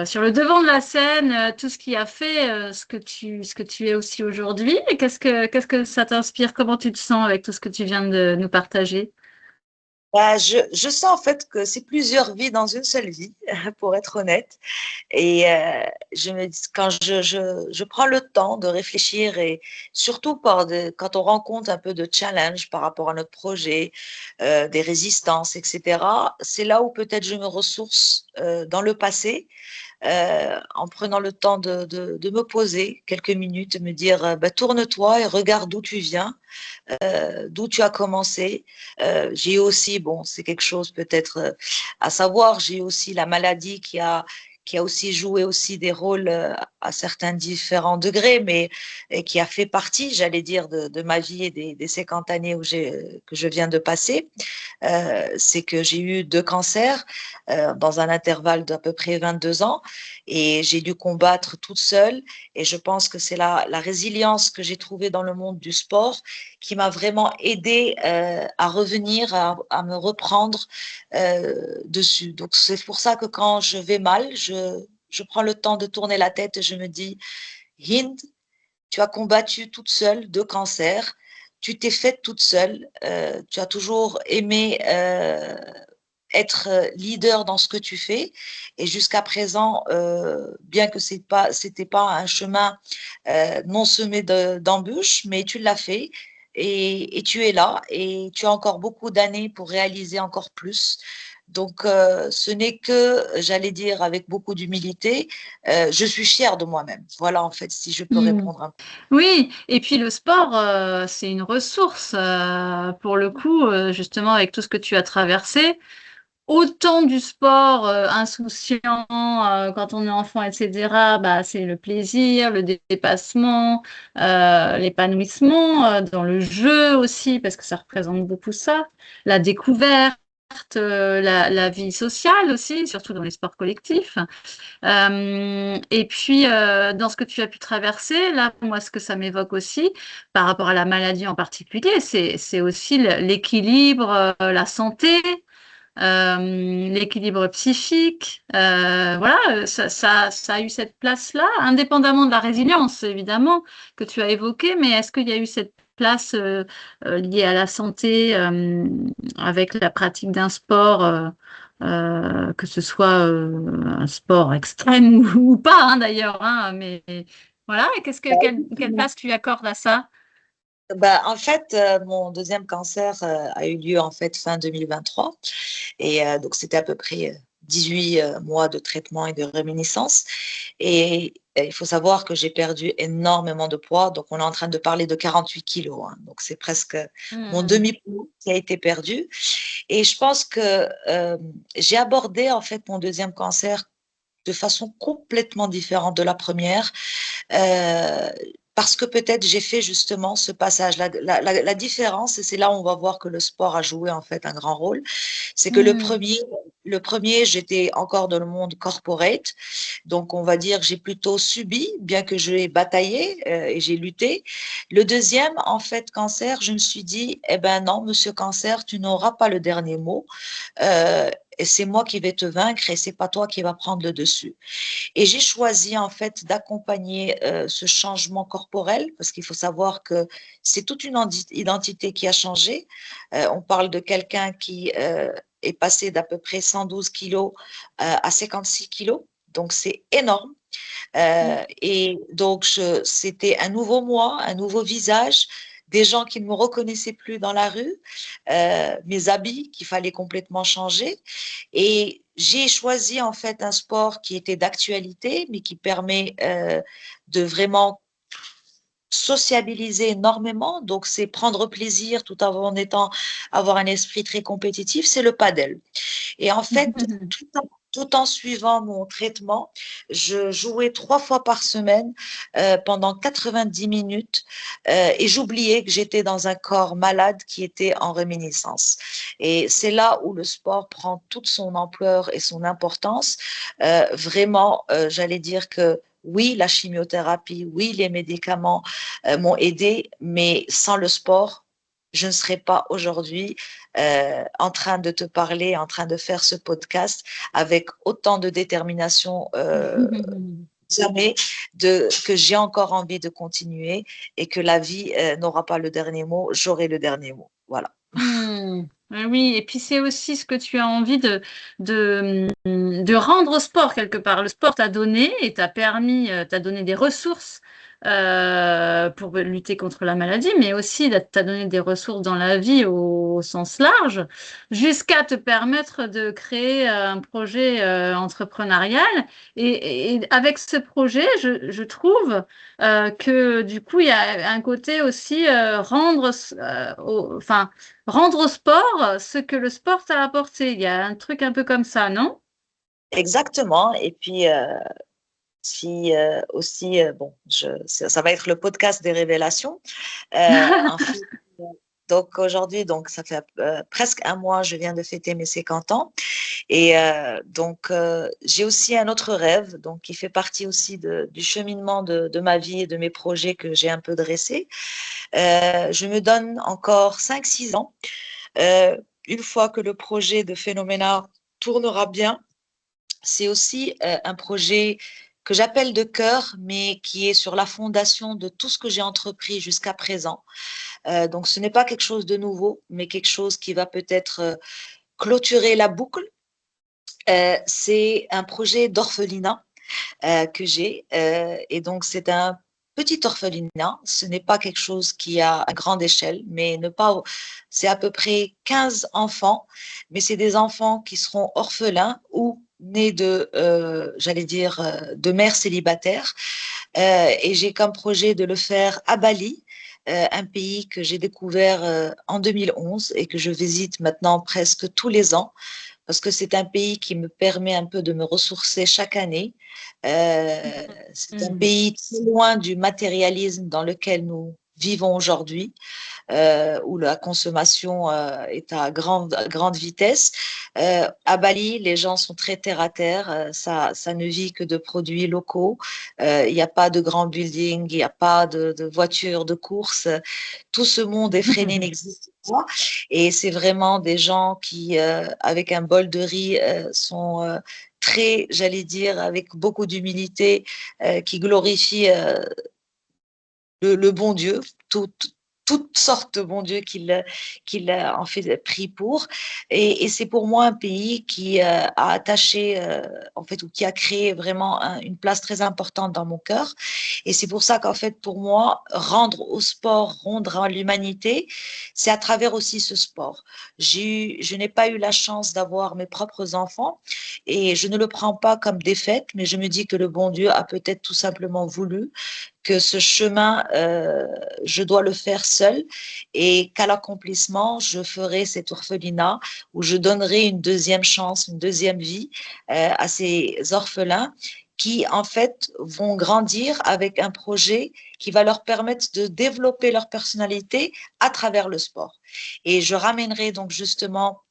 sur le devant de la scène tout ce qui a fait ce que tu es aussi aujourd'hui. Et qu'est-ce que ça t'inspire? Comment tu te sens avec tout ce que tu viens de nous partager? Bah, je sens en fait que c'est plusieurs vies dans une seule vie, pour être honnête. Et je me dis, quand je prends le temps de réfléchir et surtout quand on rencontre un peu de challenge par rapport à notre projet, des résistances, etc., c'est là où peut-être je me ressource dans le passé en prenant le temps de me poser quelques minutes, de me dire bah, tourne-toi et regarde d'où tu viens, d'où tu as commencé. J'ai aussi, bon, c'est quelque chose peut-être à savoir, j'ai aussi la maladie qui a aussi joué aussi des rôles à certains différents degrés, mais et qui a fait partie, j'allais dire, de ma vie et des 50 années que je viens de passer. C'est que j'ai eu 2 cancers dans un intervalle d'à peu près 22 ans et j'ai dû combattre toute seule. Et je pense que c'est la résilience que j'ai trouvée dans le monde du sport qui m'a vraiment aidée à revenir, à me reprendre dessus. Donc c'est pour ça que quand je vais mal, je prends le temps de tourner la tête et je me dis, Hind, tu as combattu toute seule 2 cancers, tu t'es faite toute seule, tu as toujours aimé être leader dans ce que tu fais et jusqu'à présent, bien que c'était pas un chemin non semé d'embûches, mais tu l'as fait et tu es là et tu as encore beaucoup d'années pour réaliser encore plus. Donc, ce n'est que, j'allais dire avec beaucoup d'humilité, je suis fière de moi-même. Voilà, en fait, si je peux Mmh. répondre un peu. Oui, et puis le sport, c'est une ressource, pour le coup, justement avec tout ce que tu as traversé. Autant du sport, insouciant, quand on est enfant et cetera, bah, c'est le plaisir, le dépassement, l'épanouissement, dans le jeu aussi, parce que ça représente beaucoup ça, la découverte, la vie sociale aussi, surtout dans les sports collectifs. Et puis, dans ce que tu as pu traverser, là, moi, ce que ça m'évoque aussi, par rapport à la maladie en particulier, c'est aussi l'équilibre, la santé, l'équilibre psychique. Voilà, ça a eu cette place-là, indépendamment de la résilience, évidemment, que tu as évoquée, mais est-ce qu'il y a eu cette place liée à la santé avec la pratique d'un sport que ce soit un sport extrême ou pas, hein, d'ailleurs, hein, mais voilà, et quelle place tu accordes à ça? Bah, en fait, mon deuxième cancer a eu lieu en fait fin 2023 et donc c'était à peu près 18 mois de traitement et de réminiscence et il faut savoir que j'ai perdu énormément de poids, donc on est en train de parler de 48 kilos, hein, donc c'est presque mon Hmm. demi-poids qui a été perdu et je pense que j'ai abordé en fait mon deuxième cancer de façon complètement différente de la première. Euh, Parce que peut-être j'ai fait justement ce passage. La différence, et c'est là où on va voir que le sport a joué en fait un grand rôle, c'est que Hmm. le premier, j'étais encore dans le monde corporate, donc on va dire que j'ai plutôt subi, bien que j'ai bataillé et j'ai lutté. Le deuxième, en fait, cancer, je me suis dit, eh ben non, monsieur cancer, tu n'auras pas le dernier mot. Et c'est moi qui vais te vaincre et c'est pas toi qui va prendre le dessus. Et j'ai choisi en fait d'accompagner ce changement corporel parce qu'il faut savoir que c'est toute une identité qui a changé. On parle de quelqu'un qui est passé d'à peu près 112 kilos à 56 kilos. Donc c'est énorme. Et donc c'était un nouveau moi, un nouveau visage, des gens qui ne me reconnaissaient plus dans la rue, mes habits qu'il fallait complètement changer. Et j'ai choisi en fait un sport qui était d'actualité, mais qui permet de vraiment sociabiliser énormément. Donc, c'est prendre plaisir tout en étant, avoir un esprit très compétitif, c'est le paddle. Et en fait, tout en suivant mon traitement, je jouais 3 fois par semaine pendant 90 minutes et j'oubliais que j'étais dans un corps malade qui était en réminiscence. Et c'est là où le sport prend toute son ampleur et son importance. Vraiment, j'allais dire que oui, la chimiothérapie, oui, les médicaments m'ont aidé, mais sans le sport, je ne serais pas aujourd'hui en train de te parler, en train de faire ce podcast avec autant de détermination jamais que j'ai encore envie de continuer et que la vie n'aura pas le dernier mot, j'aurai le dernier mot. Voilà. Hmm. Oui, et puis c'est aussi ce que tu as envie de rendre au sport quelque part. Le sport t'a donné et t'a permis, t'a donné des ressources pour lutter contre la maladie, mais aussi t'a donné des ressources dans la vie au sens large, jusqu'à te permettre de créer un projet entrepreneurial. Et avec ce projet, je trouve que du coup, il y a un côté aussi enfin, rendre au sport ce que le sport t'a apporté. Il y a un truc un peu comme ça, non? exactement. Et puis, si aussi, bon, ça va être le podcast des révélations. En fait, donc aujourd'hui, donc ça fait presque un mois, je viens de fêter mes 50 ans. Et donc, j'ai aussi un autre rêve, donc qui fait partie aussi du cheminement de ma vie et de mes projets que j'ai un peu dressés. Je me donne encore 5, 6 ans. Euh, une fois que le projet de Phénoména tournera bien, c'est aussi un projet que j'appelle de cœur, mais qui est sur la fondation de tout ce que j'ai entrepris jusqu'à présent. Donc, ce n'est pas quelque chose de nouveau, mais quelque chose qui va peut-être clôturer la boucle. C'est un projet d'orphelinat que j'ai. Et donc, c'est un petit orphelinat. Ce n'est pas quelque chose qui a à grande échelle, mais ne pas. C'est à peu près 15 enfants, mais c'est des enfants qui seront orphelins ou nés j'allais dire, de mères célibataires. Et j'ai comme projet de le faire à Bali. Un pays que j'ai découvert en 2011 et que je visite maintenant presque tous les ans parce que c'est un pays qui me permet un peu de me ressourcer chaque année. C'est un Mhm. pays très loin du matérialisme dans lequel nous vivons aujourd'hui, où la consommation est à grande vitesse. À Bali, les gens sont très terre à terre. Ça ne vit que de produits locaux. Il n'y a pas de grands buildings, il n'y a pas de voitures de course. Tout ce monde effréné n'existe pas. Et c'est vraiment des gens qui, avec un bol de riz, sont très, j'allais dire, avec beaucoup d'humilité, qui glorifient le bon Dieu, toutes sortes de bon Dieu qu'il a en fait pris pour. Et c'est pour moi un pays qui a attaché, en fait, ou qui a créé vraiment une place très importante dans mon cœur. Et c'est pour ça qu'en fait, pour moi, rendre au sport, rendre à l'humanité, c'est à travers aussi ce sport. Je n'ai pas eu la chance d'avoir mes propres enfants et je ne le prends pas comme défaite, mais je me dis que le bon Dieu a peut-être tout simplement voulu que ce chemin, je dois le faire seul et qu'à l'accomplissement, je ferai cet orphelinat où je donnerai une deuxième chance, une deuxième vie à ces orphelins qui, en fait, vont grandir avec un projet qui va leur permettre de développer leur personnalité à travers le sport. Et je ramènerai donc justement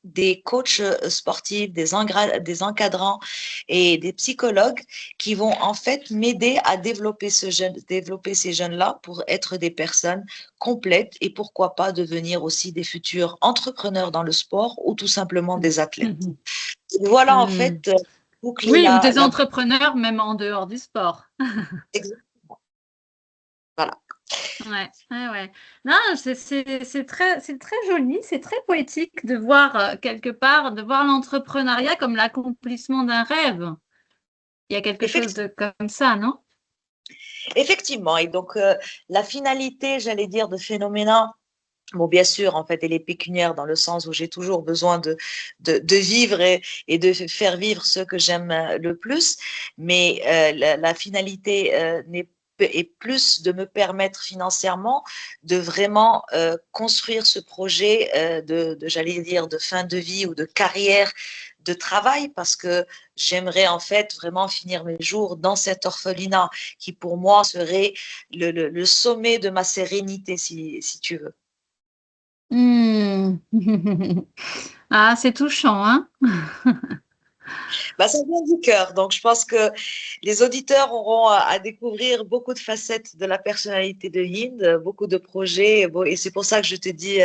des coachs sportifs, des encadrants et des psychologues qui vont en fait m'aider à développer ces jeunes-là pour être des personnes complètes et pourquoi pas devenir aussi des futurs entrepreneurs dans le sport ou tout simplement des athlètes. Mhm. Voilà en fait Mhm. boucler Oui, ou des la... entrepreneurs même en dehors du sport. Voilà. Ouais, ouais, ouais. Non, c'est très joli, c'est très poétique de voir quelque part, de voir l'entrepreneuriat comme l'accomplissement d'un rêve. Il y a quelque chose de comme ça, non? Effectivement, et donc la finalité, j'allais dire, de Phénoména, bon, bien sûr, en fait, elle est pécuniaire dans le sens où j'ai toujours besoin de vivre et de faire vivre ce que j'aime le plus. Mais la finalité est plus de me permettre financièrement de vraiment construire ce projet j'allais dire, de fin de vie ou de carrière de travail parce que j'aimerais en fait vraiment finir mes jours dans cet orphelinat qui pour moi serait le sommet de ma sérénité, si tu veux. Hmm. Ah, c'est touchant, hein? Bah, ça vient du cœur. Donc, je pense que les auditeurs auront à découvrir beaucoup de facettes de la personnalité de Hind, beaucoup de projets. Bon, et c'est pour ça que je te dis,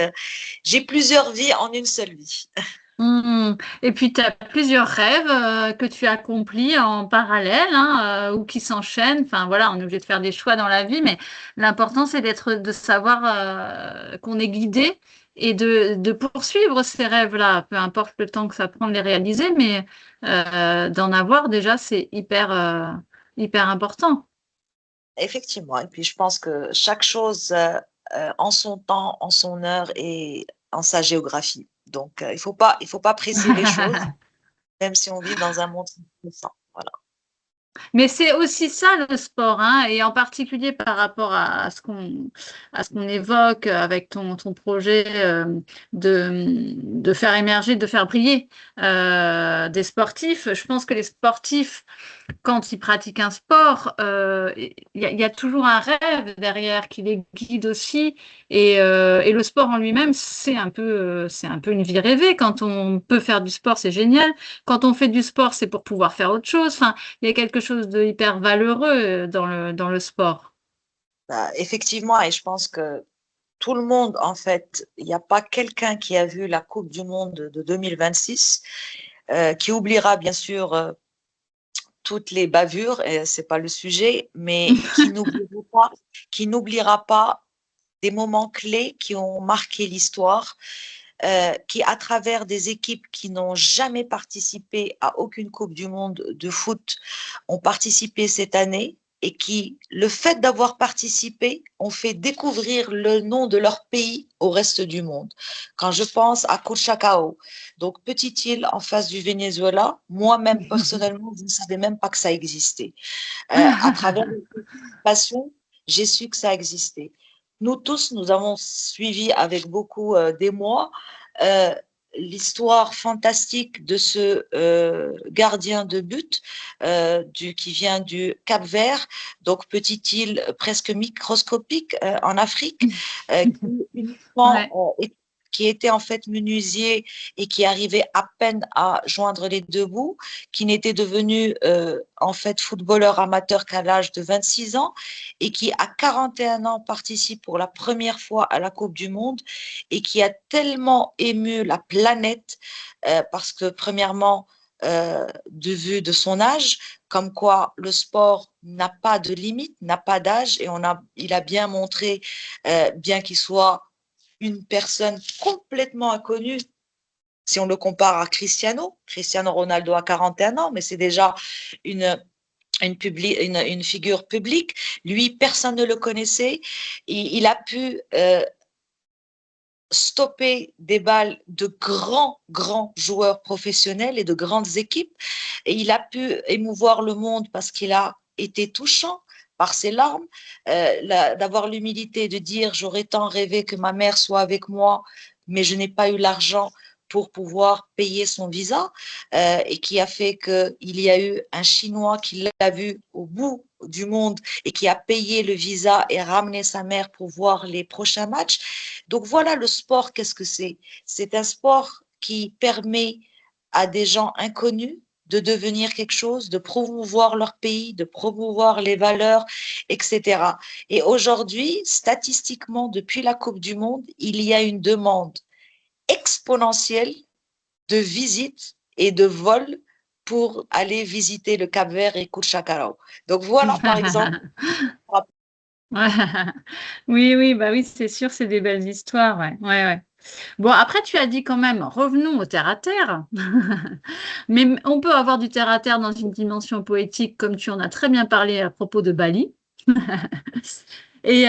j'ai plusieurs vies en une seule vie. Hmm. Et puis, tu as plusieurs rêves que tu accomplis en parallèle hein, ou qui s'enchaînent. Enfin, voilà, on est obligé de faire des choix dans la vie, mais l'important, c'est de savoir qu'on est guidé et de poursuivre ces rêves-là, peu importe le temps que ça prend de les réaliser, mais d'en avoir déjà, c'est hyper important. Effectivement. Et puis, je pense que chaque chose en son temps, en son heure et en sa géographie. Donc, il faut pas presser les choses, même si on vit dans un monde stressant. Voilà. Mais c'est aussi ça le sport, hein, et en particulier par rapport à ce qu'on évoque avec ton projet de faire émerger, de faire briller des sportifs. Je pense que les sportifs, quand ils pratiquent un sport, il y a toujours un rêve derrière qui les guide aussi. Et le sport en lui-même, c'est un peu une vie rêvée. Quand on peut faire du sport, c'est génial. Quand on fait du sport, c'est pour pouvoir faire autre chose. Enfin, il y a quelque chose de hyper valeureux dans le sport. Bah, effectivement, et je pense que tout le monde, en fait, il n'y a pas quelqu'un qui a vu la Coupe du Monde de 2026 qui oubliera bien sûr toutes les bavures, et c'est pas le sujet, mais qui n'oubliera pas des moments clés qui ont marqué l'histoire, qui, à travers des équipes qui n'ont jamais participé à aucune Coupe du Monde de foot, ont participé cette année et qui, le fait d'avoir participé, ont fait découvrir le nom de leur pays au reste du monde. Quand je pense à Curaçao, donc petite île en face du Venezuela, moi-même personnellement, je ne savais même pas que ça existait. À travers les passions, j'ai su que ça existait. Nous tous, nous avons suivi avec beaucoup d'émoi euh, l'histoire fantastique de ce gardien de but qui vient du Cap-Vert, donc petite île presque microscopique en Afrique, qui uniquement Ouais. qui était en fait menuisier et qui arrivait à peine à joindre les deux bouts, qui n'était devenu en fait footballeur amateur qu'à l'âge de 26 ans et qui à 41 ans participe pour la première fois à la Coupe du Monde et qui a tellement ému la planète parce que premièrement, de vue de son âge, comme quoi le sport n'a pas de limite, n'a pas d'âge et il a bien montré, bien qu'il soit une personne complètement inconnue, si on le compare à Cristiano Ronaldo a 41 ans, mais c'est déjà une, une figure publique. Lui, personne ne le connaissait. Et il a pu stopper des balles de grands joueurs professionnels et de grandes équipes. Et il a pu émouvoir le monde parce qu'il a été touchant par ses larmes, d'avoir l'humilité de dire j'aurais tant rêvé que ma mère soit avec moi, mais je n'ai pas eu l'argent pour pouvoir payer son visa, et qui a fait qu'il y a eu un Chinois qui l'a vu au bout du monde et qui a payé le visa et ramené sa mère pour voir les prochains matchs. Donc voilà, le sport, qu'est-ce que c'est? C'est un sport qui permet à des gens inconnus de devenir quelque chose, de promouvoir leur pays, de promouvoir les valeurs, etc. Et aujourd'hui, statistiquement, depuis la Coupe du Monde, il y a une demande exponentielle de visites et de vols pour aller visiter le Cap-Vert et Curaçao. Donc voilà, par exemple. Ouais. Oui, oui, bah oui, c'est sûr, c'est des belles histoires, ouais, ouais, ouais. Bon, après, tu as dit quand même, revenons au terre à terre. Mais on peut avoir du terre à terre dans une dimension poétique, comme tu en as très bien parlé à propos de Bali. Et,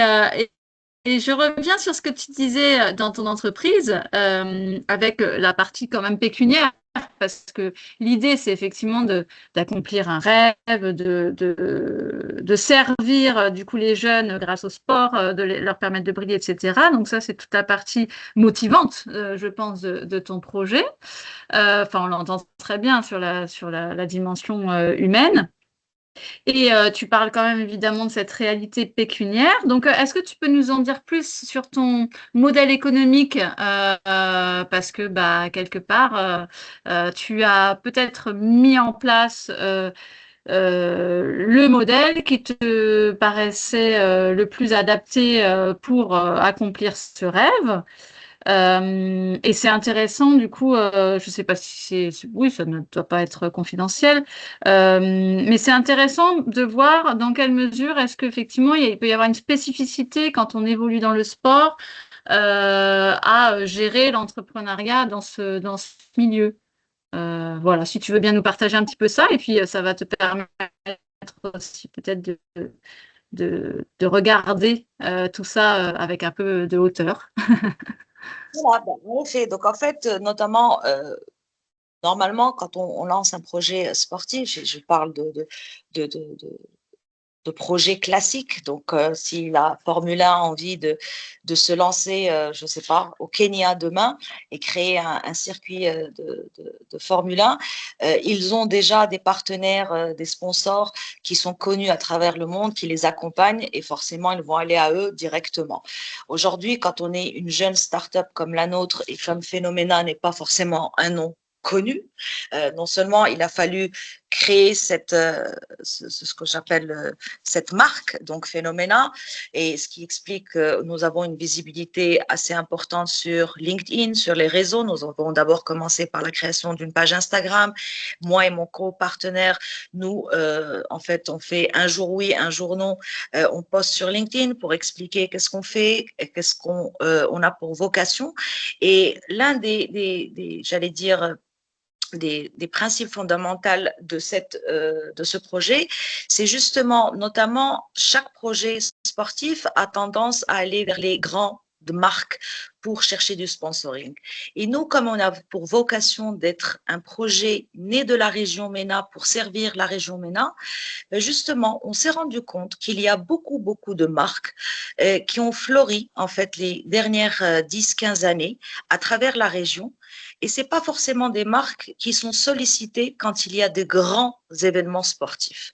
et je reviens sur ce que tu disais dans ton entreprise, avec la partie quand même pécuniaire, parce que l'idée, c'est effectivement d'accomplir un rêve, de servir du coup les jeunes grâce au sport, leur permettre de briller, etc. Donc ça, c'est toute la partie motivante, je pense, de ton projet. Enfin, on l'entend très bien sur la dimension humaine. Et tu parles quand même évidemment de cette réalité pécuniaire. Donc, est-ce que tu peux nous en dire plus sur ton modèle économique parce que, bah, quelque part, tu as peut-être mis en place le modèle qui te paraissait le plus adapté pour accomplir ce rêve. Et c'est intéressant, du coup, je ne sais pas si oui, ça ne doit pas être confidentiel, mais c'est intéressant de voir dans quelle mesure est-ce qu'effectivement il peut y avoir une spécificité quand on évolue dans le sport à gérer l'entrepreneuriat dans ce milieu. Voilà, si tu veux bien nous partager un petit peu ça, et puis ça va te permettre aussi peut-être de regarder tout ça avec un peu de hauteur. Voilà, ben, en effet. Donc, en fait, notamment, Normalement, quand on lance un projet sportif, je parle de, de, de, de projets classiques. Donc, si la Formule 1 a envie de se lancer, je ne sais pas, au Kenya demain et créer un circuit de Formule 1, ils ont déjà des partenaires, des sponsors qui sont connus à travers le monde, qui les accompagnent et forcément, ils vont aller à eux directement. Aujourd'hui, quand on est une jeune start-up comme la nôtre et comme Phenomena n'est pas forcément un nom connu, non seulement il a fallu créer ce que j'appelle cette marque, donc Phenomena, et ce qui explique que nous avons une visibilité assez importante sur LinkedIn, sur les réseaux. Nous avons d'abord commencé par la création d'une page Instagram. Moi et mon co-partenaire, nous, en fait, on fait un jour oui, un jour non. On poste sur LinkedIn pour expliquer qu'est-ce qu'on fait, qu'est-ce qu'on on a pour vocation. Et l'un j'allais dire, des principes fondamentaux de ce projet, c'est justement, notamment, chaque projet sportif a tendance à aller vers les grandes marques pour chercher du sponsoring. Et nous, comme on a pour vocation d'être un projet né de la région MENA pour servir la région MENA, justement, on s'est rendu compte qu'il y a beaucoup de marques qui ont fleuri, en fait, les dernières 10-15 années à travers la région. Et ce n'est pas forcément des marques qui sont sollicitées quand il y a de grands événements sportifs.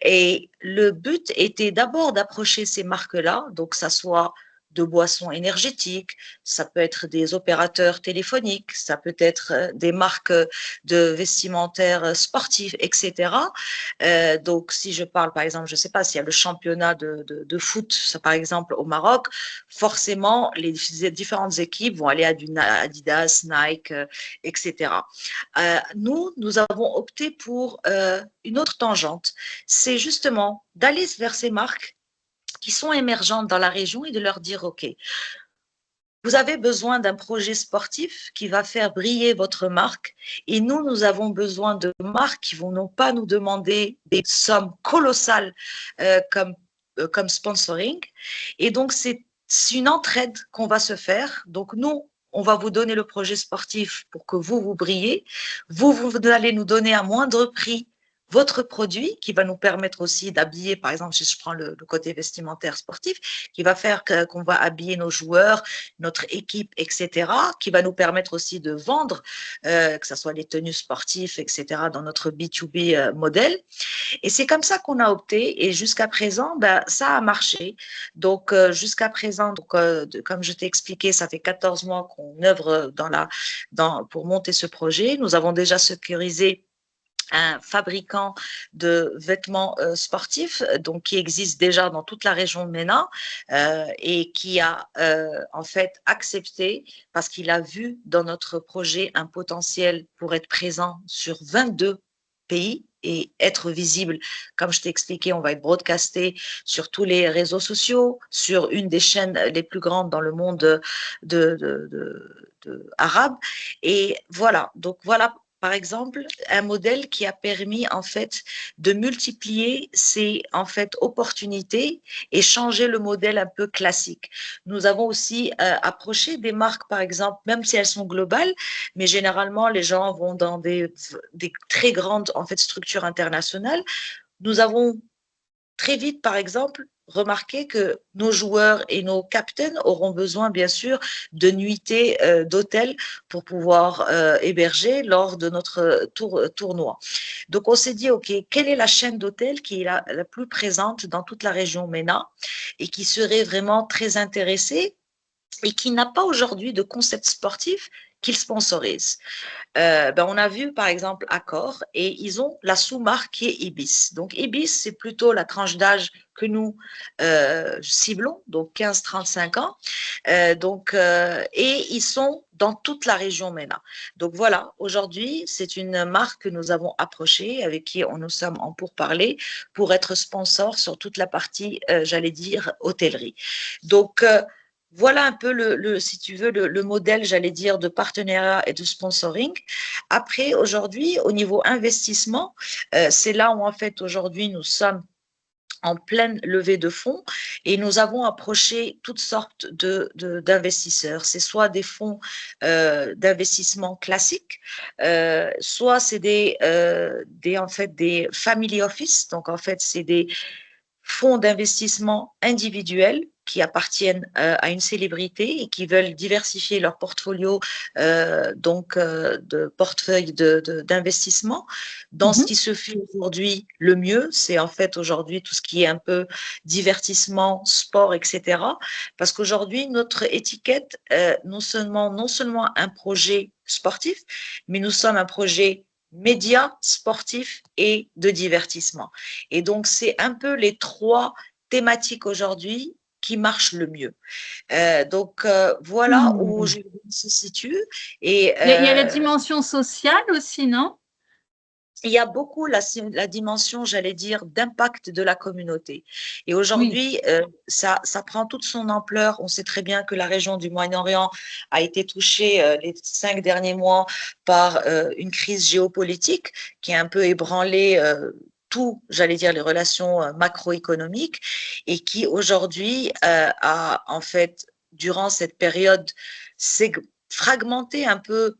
Et le but était d'abord d'approcher ces marques-là, donc ça soit de boissons énergétiques, ça peut être des opérateurs téléphoniques, ça peut être des marques de vestimentaires sportifs, etc. Donc, si je parle, par exemple, je ne sais pas, s'il y a le championnat de foot, ça, par exemple, au Maroc, forcément, les différentes équipes vont aller à du Adidas, Nike, etc. Nous avons opté pour une autre tangente, c'est justement d'aller vers ces marques qui sont émergentes dans la région et de leur dire, OK, vous avez besoin d'un projet sportif qui va faire briller votre marque et nous avons besoin de marques qui vont non pas nous demander des sommes colossales comme sponsoring. Et donc, c'est une entraide qu'on va se faire. Donc, nous, on va vous donner le projet sportif pour que vous brillez. Vous allez nous donner à moindre prix votre produit qui va nous permettre aussi d'habiller, par exemple, si je prends le côté vestimentaire sportif, qui va faire qu'on va habiller nos joueurs, notre équipe, etc., qui va nous permettre aussi de vendre, que ce soit les tenues sportives, etc., dans notre B2B modèle. Et c'est comme ça qu'on a opté. Et jusqu'à présent, ben, ça a marché. Donc, jusqu'à présent, donc, comme je t'ai expliqué, ça fait 14 mois qu'on œuvre pour monter ce projet. Nous avons déjà sécurisé un fabricant de vêtements sportifs, donc qui existe déjà dans toute la région de MENA et qui a en fait accepté parce qu'il a vu dans notre projet un potentiel pour être présent sur 22 pays et être visible. Comme je t'ai expliqué, on va être broadcasté sur tous les réseaux sociaux, sur une des chaînes les plus grandes dans le monde arabe. Et voilà, donc voilà par exemple, un modèle qui a permis en fait de multiplier ces en fait opportunités et changer le modèle un peu classique. Nous avons aussi approché des marques, par exemple, même si elles sont globales, mais généralement les gens vont dans des très grandes en fait structures internationales. Nous avons très vite, par exemple, remarqué que nos joueurs et nos captains auront besoin, bien sûr, de nuitées d'hôtels pour pouvoir héberger lors de notre tournoi. Donc, on s'est dit, OK, quelle est la chaîne d'hôtels qui est la plus présente dans toute la région MENA et qui serait vraiment très intéressée et qui n'a pas aujourd'hui de concept sportif qu'il sponsorise. On a vu par exemple Accor et ils ont la sous-marque qui est Ibis. Donc Ibis, c'est plutôt la tranche d'âge que nous ciblons, donc 15-35 ans. Et ils sont dans toute la région MENA. Donc voilà, aujourd'hui, c'est une marque que nous avons approchée, avec qui nous sommes en pourparlers, pour être sponsor sur toute la partie, j'allais dire, hôtellerie. Donc, voilà un peu si tu veux, le modèle, j'allais dire, de partenariat et de sponsoring. Après, aujourd'hui, au niveau investissement, c'est là où en fait aujourd'hui nous sommes en pleine levée de fonds et nous avons approché toutes sortes d'investisseurs. C'est soit des fonds d'investissement classiques, soit c'est en fait des family office, donc en fait c'est des fonds d'investissement individuels qui appartiennent à une célébrité et qui veulent diversifier leur portfolio de portefeuille d'investissement dans ce Mhm. qui se fait aujourd'hui le mieux, c'est en fait aujourd'hui tout ce qui est un peu divertissement, sport, etc. Parce qu'aujourd'hui, notre étiquette, non seulement un projet sportif, mais nous sommes un projet média, sportif et de divertissement. Et donc, c'est un peu les trois thématiques aujourd'hui qui marchent le mieux. Voilà où Hmm. je se situe. Et Il y a la dimension sociale aussi, non? il y a beaucoup la dimension, j'allais dire, d'impact de la communauté. Et Oui. aujourd'hui, ça prend toute son ampleur. On sait très bien que la région du Moyen-Orient a été touchée les 5 derniers mois par une crise géopolitique qui a un peu ébranlé tout, j'allais dire, les relations macroéconomiques et qui aujourd'hui a en fait, durant cette période, s'est fragmenté un peu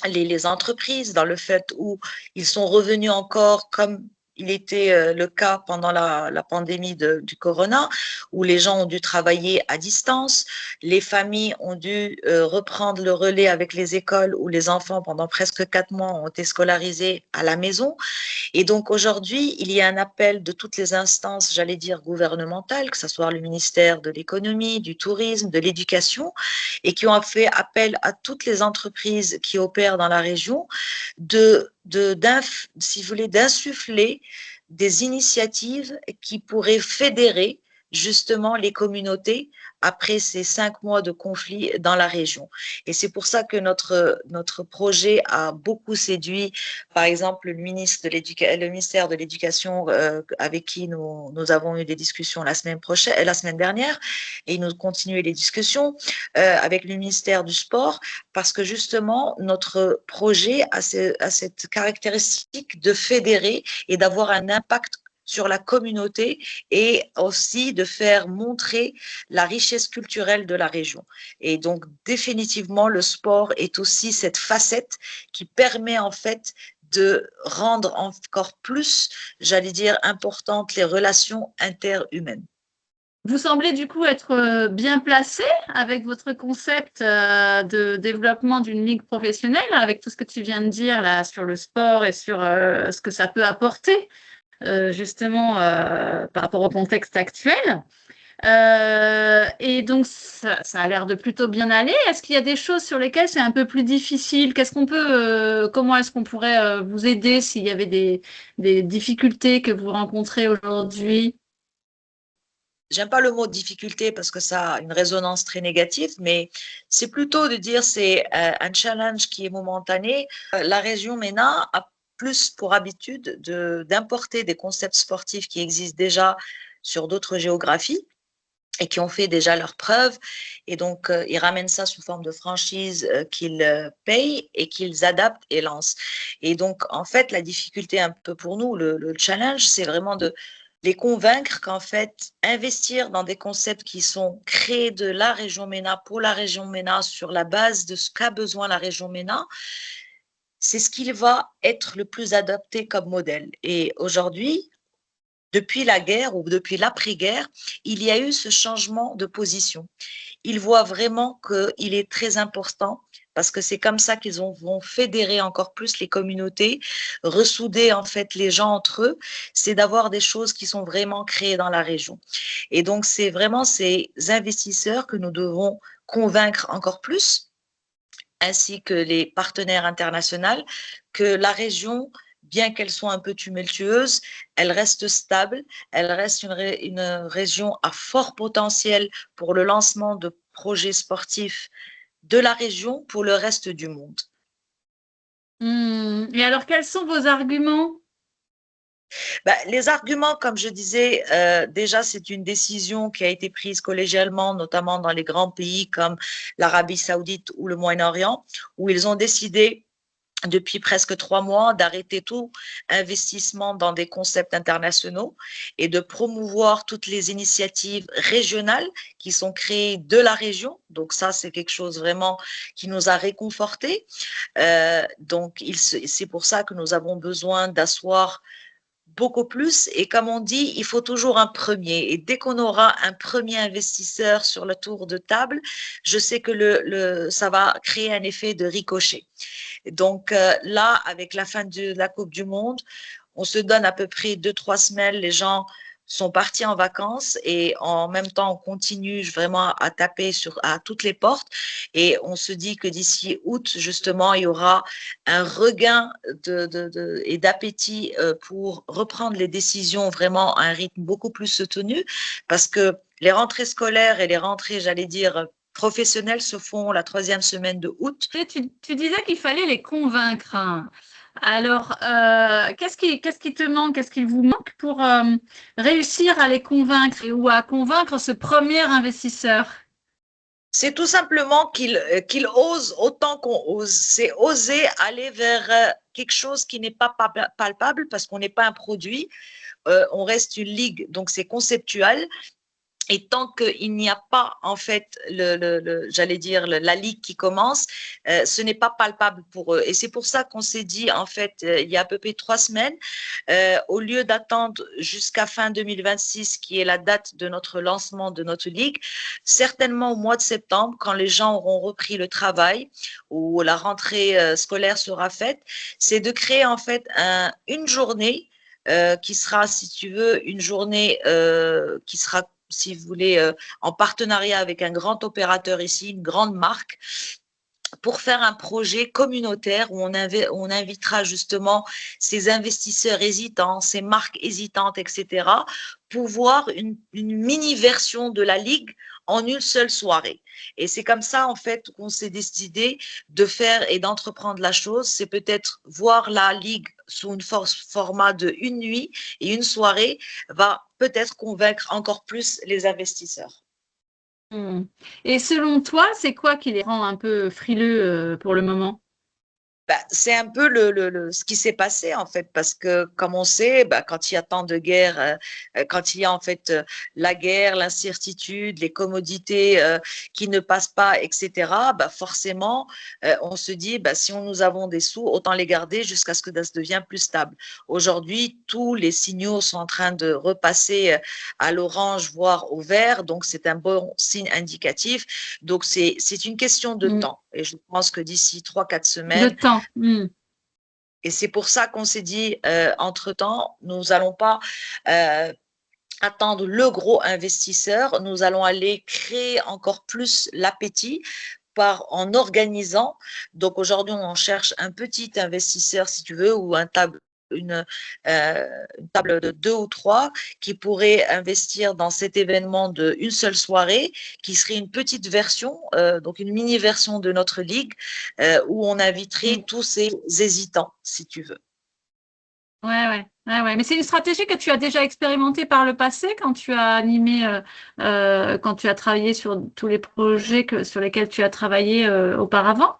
les entreprises dans le fait où ils sont revenus encore comme il était le cas pendant la pandémie du corona, où les gens ont dû travailler à distance, les familles ont dû reprendre le relais avec les écoles où les enfants, pendant presque 4 mois, ont été scolarisés à la maison. Et donc aujourd'hui, il y a un appel de toutes les instances, j'allais dire gouvernementales, que ce soit le ministère de l'économie, du tourisme, de l'éducation, et qui ont fait appel à toutes les entreprises qui opèrent dans la région si vous voulez, d'insuffler des initiatives qui pourraient fédérer justement les communautés après ces 5 mois de conflit dans la région. Et c'est pour ça que notre projet a beaucoup séduit, par exemple, le ministère de l'Éducation avec qui nous avons eu des discussions la semaine dernière, et nous continuons les discussions avec le ministère du Sport, parce que justement, notre projet a cette caractéristique de fédérer et d'avoir un impact sur la communauté et aussi de faire montrer la richesse culturelle de la région. Et donc, définitivement, le sport est aussi cette facette qui permet en fait de rendre encore plus, j'allais dire, importantes les relations interhumaines. Vous semblez du coup être bien placé avec votre concept de développement d'une ligue professionnelle, avec tout ce que tu viens de dire là sur le sport et sur ce que ça peut apporter justement par rapport au contexte actuel. Et donc ça a l'air de plutôt bien aller. Est-ce qu'il y a des choses sur lesquelles c'est un peu plus difficile? Comment est-ce qu'on pourrait vous aider s'il y avait des difficultés que vous rencontrez aujourd'hui? J'aime pas le mot difficulté parce que ça a une résonance très négative, mais c'est plutôt de dire c'est un challenge qui est momentané. La région MENA a plus pour habitude d'importer des concepts sportifs qui existent déjà sur d'autres géographies et qui ont fait déjà leurs preuves. Et donc, ils ramènent ça sous forme de franchise qu'ils payent et qu'ils adaptent et lancent. Et donc, en fait, la difficulté un peu pour nous, le challenge, c'est vraiment de les convaincre qu'en fait, investir dans des concepts qui sont créés de la région MENA pour la région MENA sur la base de ce qu'a besoin la région MENA, c'est ce qui va être le plus adapté comme modèle. Et aujourd'hui, depuis la guerre ou depuis l'après-guerre, il y a eu ce changement de position. Ils voient vraiment qu'il est très important parce que c'est comme ça qu'ils vont fédérer encore plus les communautés, ressouder en fait les gens entre eux, c'est d'avoir des choses qui sont vraiment créées dans la région. Et donc, c'est vraiment ces investisseurs que nous devons convaincre encore plus, ainsi que les partenaires internationaux, que la région, bien qu'elle soit un peu tumultueuse, elle reste stable, elle reste une région à fort potentiel pour le lancement de projets sportifs de la région pour le reste du monde. Et alors, quels sont vos arguments? Ben, les arguments, comme je disais, déjà, c'est une décision qui a été prise collégialement, notamment dans les grands pays comme l'Arabie saoudite ou le Moyen-Orient, où ils ont décidé depuis presque 3 mois, d'arrêter tout investissement dans des concepts internationaux et de promouvoir toutes les initiatives régionales qui sont créées de la région. Donc ça, c'est quelque chose vraiment qui nous a réconfortés. Donc c'est pour ça que nous avons besoin d'asseoir beaucoup plus. Et comme on dit, il faut toujours un premier. Et dès qu'on aura un premier investisseur sur le tour de table, je sais que ça va créer un effet de ricochet. Donc là, avec la fin de la Coupe du Monde, on se donne à peu près 2-3 semaines. Les gens sont partis en vacances et en même temps, on continue vraiment à taper à toutes les portes. Et on se dit que d'ici août, justement, il y aura un regain et d'appétit pour reprendre les décisions vraiment à un rythme beaucoup plus soutenu, parce que les rentrées scolaires et les rentrées, j'allais dire, professionnelles se font la 3e semaine de août. Tu disais qu'il fallait les convaincre, hein. Alors, qu'est-ce qui te manque, qu'est-ce qu'il vous manque pour réussir à les convaincre ou à convaincre ce premier investisseur? C'est tout simplement qu'il ose autant qu'on ose. C'est oser aller vers quelque chose qui n'est pas palpable parce qu'on n'est pas un produit, on reste une ligue, donc c'est conceptuel. Et tant qu'il n'y a pas, en fait, j'allais dire, la ligue qui commence, ce n'est pas palpable pour eux. Et c'est pour ça qu'on s'est dit, en fait, il y a à peu près 3 semaines, au lieu d'attendre jusqu'à fin 2026, qui est la date de notre lancement de notre ligue, certainement au mois de septembre, quand les gens auront repris le travail, ou la rentrée scolaire sera faite, c'est de créer, en fait, une journée qui sera, si tu veux, une journée qui sera, si vous voulez, en partenariat avec un grand opérateur ici, une grande marque, pour faire un projet communautaire où on invitera justement ces investisseurs hésitants, ces marques hésitantes, etc., pour voir une mini-version de la Ligue en une seule soirée. Et c'est comme ça, en fait, qu'on s'est décidé de faire et d'entreprendre la chose. C'est peut-être voir la Ligue sous un format de une nuit et une soirée va peut-être convaincre encore plus les investisseurs. Et selon toi, c'est quoi qui les rend un peu frileux pour le moment? C'est un peu ce qui s'est passé en fait, parce que comme on sait, quand il y a tant de guerres, quand il y a en fait la guerre, l'incertitude, les commodités qui ne passent pas, etc., forcément, on se dit, si nous avons des sous, autant les garder jusqu'à ce que ça devienne plus stable. Aujourd'hui, tous les signaux sont en train de repasser à l'orange, voire au vert, donc c'est un bon signe indicatif. Donc c'est une question de temps. Et je pense que d'ici 3-4 semaines, De temps. et c'est pour ça qu'on s'est dit, entre-temps, nous n'allons pas attendre le gros investisseur, nous allons aller créer encore plus l'appétit en organisant. Donc aujourd'hui, on cherche un petit investisseur, si tu veux, ou une table de 2 ou 3 qui pourrait investir dans cet événement d'une seule soirée, qui serait une petite version, donc une mini-version de notre ligue, où on inviterait tous ces hésitants, si tu veux. Ouais. Mais c'est une stratégie que tu as déjà expérimentée par le passé quand tu as animé, quand tu as travaillé sur tous les projets sur lesquels tu as travaillé auparavant?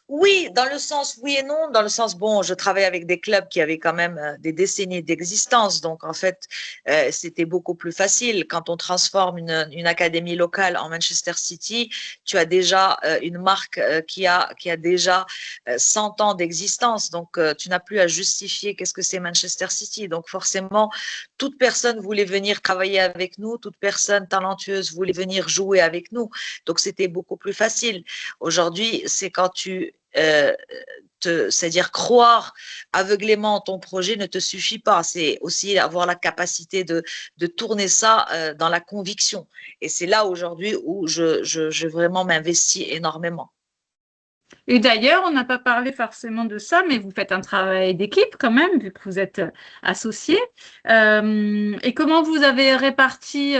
Oui, dans le sens oui et non, dans le sens, bon, je travaille avec des clubs qui avaient quand même des décennies d'existence, donc en fait, c'était beaucoup plus facile. Quand on transforme une académie locale en Manchester City, tu as déjà une marque qui a déjà 100 ans d'existence, donc tu n'as plus à justifier qu'est-ce que c'est Manchester City. Donc forcément, toute personne voulait venir travailler avec nous, toute personne talentueuse voulait venir jouer avec nous, donc c'était beaucoup plus facile. Aujourd'hui, c'est quand c'est-à-dire croire aveuglément en ton projet ne te suffit pas. C'est aussi avoir la capacité de tourner ça dans la conviction. Et c'est là aujourd'hui où je vraiment m'investis énormément. Et d'ailleurs, on n'a pas parlé forcément de ça, mais vous faites un travail d'équipe quand même, vu que vous êtes associés. Et comment vous avez réparti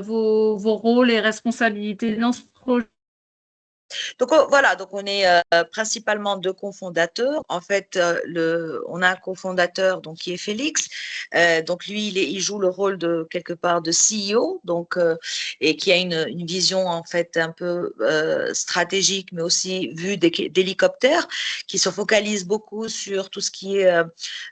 vos rôles et responsabilités dans ce projet? Donc voilà, donc on est principalement deux cofondateurs. En fait, on a un cofondateur donc qui est Félix. Donc lui, il joue le rôle de quelque part de CEO, donc et qui a une vision en fait un peu stratégique, mais aussi vue d'hélicoptère, qui se focalise beaucoup sur tout ce qui est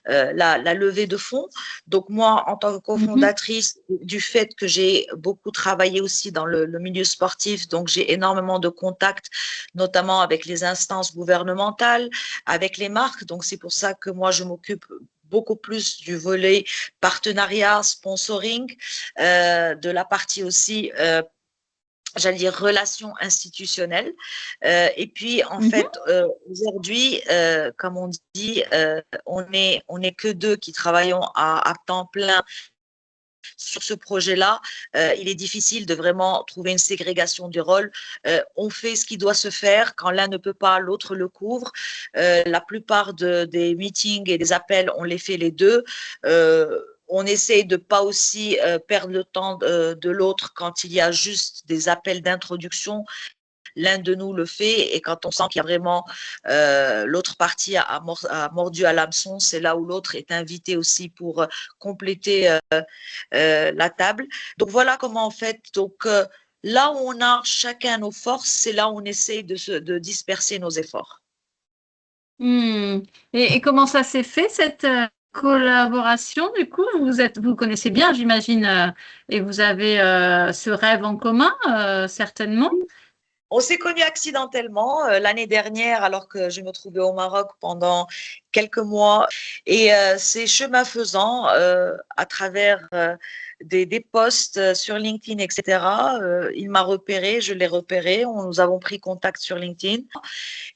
la levée de fonds. Donc moi, en tant que cofondatrice, du fait que j'ai beaucoup travaillé aussi dans le milieu sportif, donc j'ai énormément de contacts, notamment avec les instances gouvernementales, avec les marques. Donc c'est pour ça que moi, je m'occupe beaucoup plus du volet partenariat, sponsoring, de la partie aussi j'allais dire relations institutionnelles. Et puis, en fait, aujourd'hui, comme on dit, on est que deux qui travaillons à temps plein sur ce projet-là. Il est difficile de vraiment trouver une ségrégation du rôle. On fait ce qui doit se faire. Quand l'un ne peut pas, l'autre le couvre. La plupart des meetings et des appels, on les fait les deux. On essaye de pas aussi perdre le temps de l'autre quand il y a juste des appels d'introduction. L'un de nous le fait et quand on sent qu'il y a vraiment l'autre partie a mordu à l'hameçon, c'est là où l'autre est invité aussi pour compléter la table. Donc voilà comment en fait, donc là où on a chacun nos forces, c'est là où on essaye de disperser nos efforts. Et comment ça s'est fait cette collaboration du coup? Vous connaissez bien, j'imagine, et vous avez ce rêve en commun, certainement. On s'est connus accidentellement l'année dernière alors que je me trouvais au Maroc pendant quelques mois et c'est chemin faisant à travers des posts sur LinkedIn, etc. Il m'a repéré, je l'ai repéré, nous avons pris contact sur LinkedIn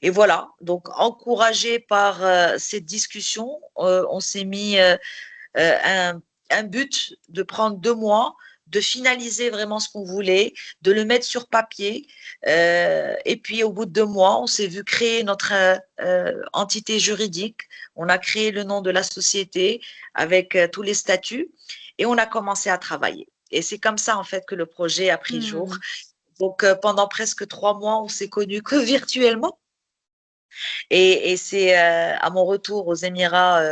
et voilà, donc encouragé par cette discussion, on s'est mis un but de prendre 2 mois, de finaliser vraiment ce qu'on voulait, de le mettre sur papier. Et puis, au bout de 2 mois, on s'est vu créer notre entité juridique. On a créé le nom de la société avec tous les statuts et on a commencé à travailler. Et c'est comme ça, en fait, que le projet a pris jour. Donc, pendant presque 3 mois, on s'est connus que virtuellement. Et c'est à mon retour aux Émirats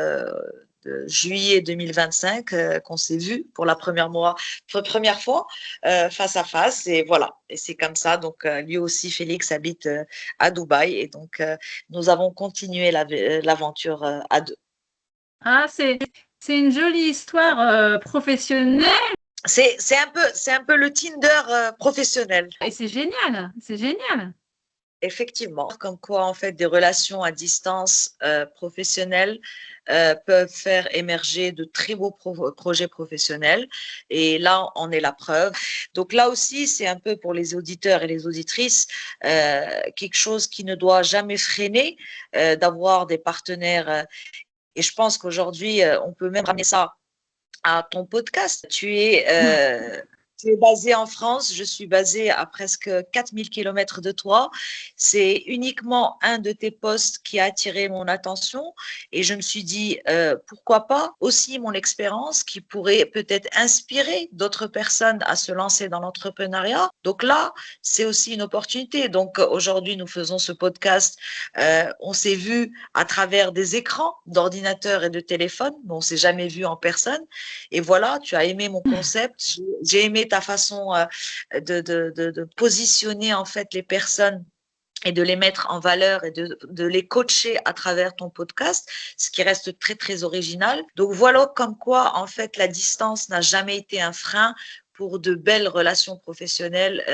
de juillet 2025 qu'on s'est vu pour la première fois face à face. Et voilà, et c'est comme ça. Donc lui aussi, Félix habite à Dubaï. Et donc nous avons continué l'aventure à deux. Ah, c'est une jolie histoire professionnelle C'est un peu le Tinder professionnel. et c'est génial, c'est génial. Effectivement, comme quoi en fait des relations à distance professionnelles peuvent faire émerger de très beaux projets professionnels et là on est la preuve. Donc là aussi c'est un peu pour les auditeurs et les auditrices quelque chose qui ne doit jamais freiner d'avoir des partenaires et je pense qu'aujourd'hui on peut même ramener ça à ton podcast. Tu es basé en France, je suis basée à presque 4000 kilomètres de toi. C'est uniquement un de tes posts qui a attiré mon attention et je me suis dit, pourquoi pas aussi mon expérience qui pourrait peut-être inspirer d'autres personnes à se lancer dans l'entrepreneuriat. Donc là, c'est aussi une opportunité. Donc aujourd'hui, nous faisons ce podcast. On s'est vu à travers des écrans d'ordinateur et de téléphone, mais on s'est jamais vu en personne. Et voilà, tu as aimé mon concept. J'ai aimé ta façon de positionner en fait les personnes et de les mettre en valeur et de les coacher à travers ton podcast, ce qui reste très, très original. Donc voilà comme quoi, en fait, la distance n'a jamais été un frein pour de belles relations professionnelles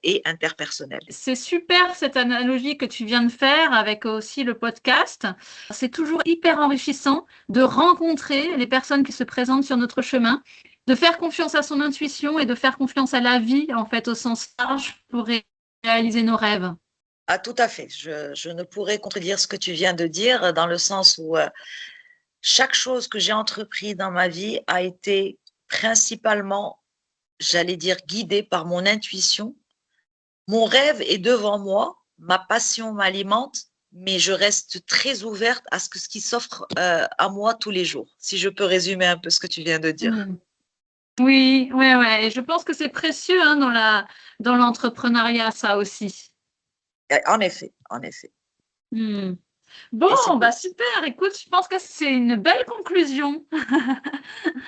et interpersonnelles. C'est super cette analogie que tu viens de faire avec aussi le podcast. C'est toujours hyper enrichissant de rencontrer les personnes qui se présentent sur notre chemin, de faire confiance à son intuition et de faire confiance à la vie, en fait, au sens large, pour réaliser nos rêves. Ah, tout à fait. Je ne pourrais contredire ce que tu viens de dire dans le sens où chaque chose que j'ai entrepris dans ma vie a été principalement, j'allais dire, guidée par mon intuition. Mon rêve est devant moi, ma passion m'alimente, mais je reste très ouverte à ce qui s'offre à moi tous les jours, si je peux résumer un peu ce que tu viens de dire. Mmh. Oui, ouais, ouais. Et je pense que c'est précieux hein, dans l'entrepreneuriat, ça aussi. En effet, en effet. Mmh. Et c'est Bon, pour bah, super, écoute, je pense que c'est une belle conclusion.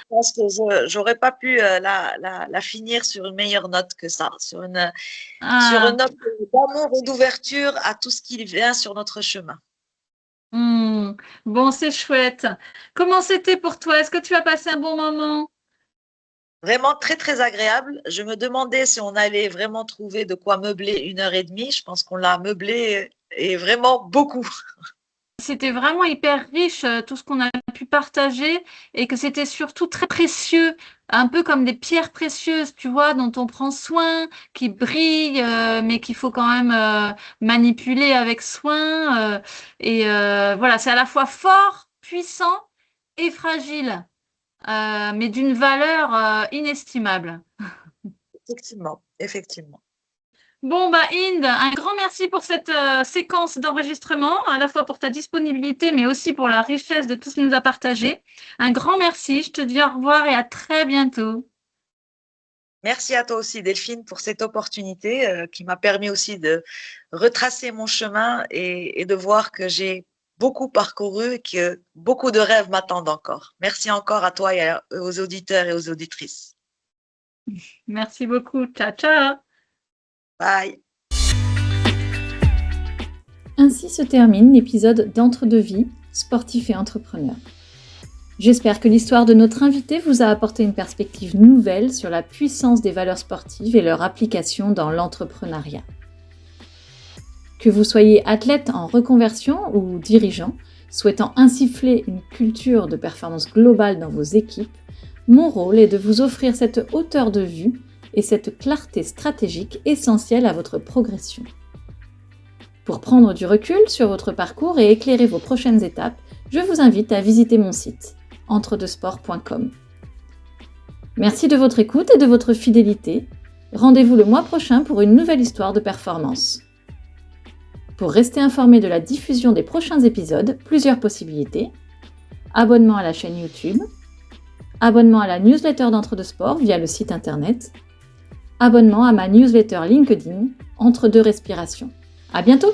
pense que j'aurais pas pu la finir sur une meilleure note que ça, sur une Ah, note d'amour et d'ouverture à tout ce qui vient sur notre chemin. mmh. Bon, c'est chouette. Comment c'était pour toi? Est-ce que tu as passé un bon moment? Vraiment très, très agréable. Je me demandais si on allait vraiment trouver de quoi meubler 1 heure et demie. Je pense qu'on l'a meublé et vraiment beaucoup. C'était vraiment hyper riche, tout ce qu'on a pu partager et que c'était surtout très précieux, un peu comme des pierres précieuses, tu vois, dont on prend soin, qui brillent, mais qu'il faut quand même manipuler avec soin. Voilà, c'est à la fois fort, puissant et fragile, mais d'une valeur inestimable. Effectivement, effectivement. Bon, bah, Inde, un grand merci pour cette séquence d'enregistrement, à la fois pour ta disponibilité, mais aussi pour la richesse de tout ce que tu nous as partagé. Un grand merci. Je te dis au revoir et à très bientôt. Merci à toi aussi, Delphine, pour cette opportunité qui m'a permis aussi de retracer mon chemin et de voir que j'ai beaucoup parcouru et que beaucoup de rêves m'attendent encore. Merci encore à toi et aux auditeurs et aux auditrices. Merci beaucoup. Ciao, ciao. Bye. Ainsi se termine l'épisode d'Entre-deux-vies, sportif et entrepreneur. J'espère que l'histoire de notre invité vous a apporté une perspective nouvelle sur la puissance des valeurs sportives et leur application dans l'entrepreneuriat. Que vous soyez athlète en reconversion ou dirigeant, souhaitant insuffler une culture de performance globale dans vos équipes, mon rôle est de vous offrir cette hauteur de vue et cette clarté stratégique essentielle à votre progression. Pour prendre du recul sur votre parcours et éclairer vos prochaines étapes, je vous invite à visiter mon site entredesport.com. Merci de votre écoute et de votre fidélité. Rendez-vous le mois prochain pour une nouvelle histoire de performance. Pour rester informé de la diffusion des prochains épisodes, plusieurs possibilités. Abonnement à la chaîne YouTube, abonnement à la newsletter d'Entre-deux-Sport via le site internet, abonnement à ma newsletter LinkedIn Entre deux respirations. À bientôt!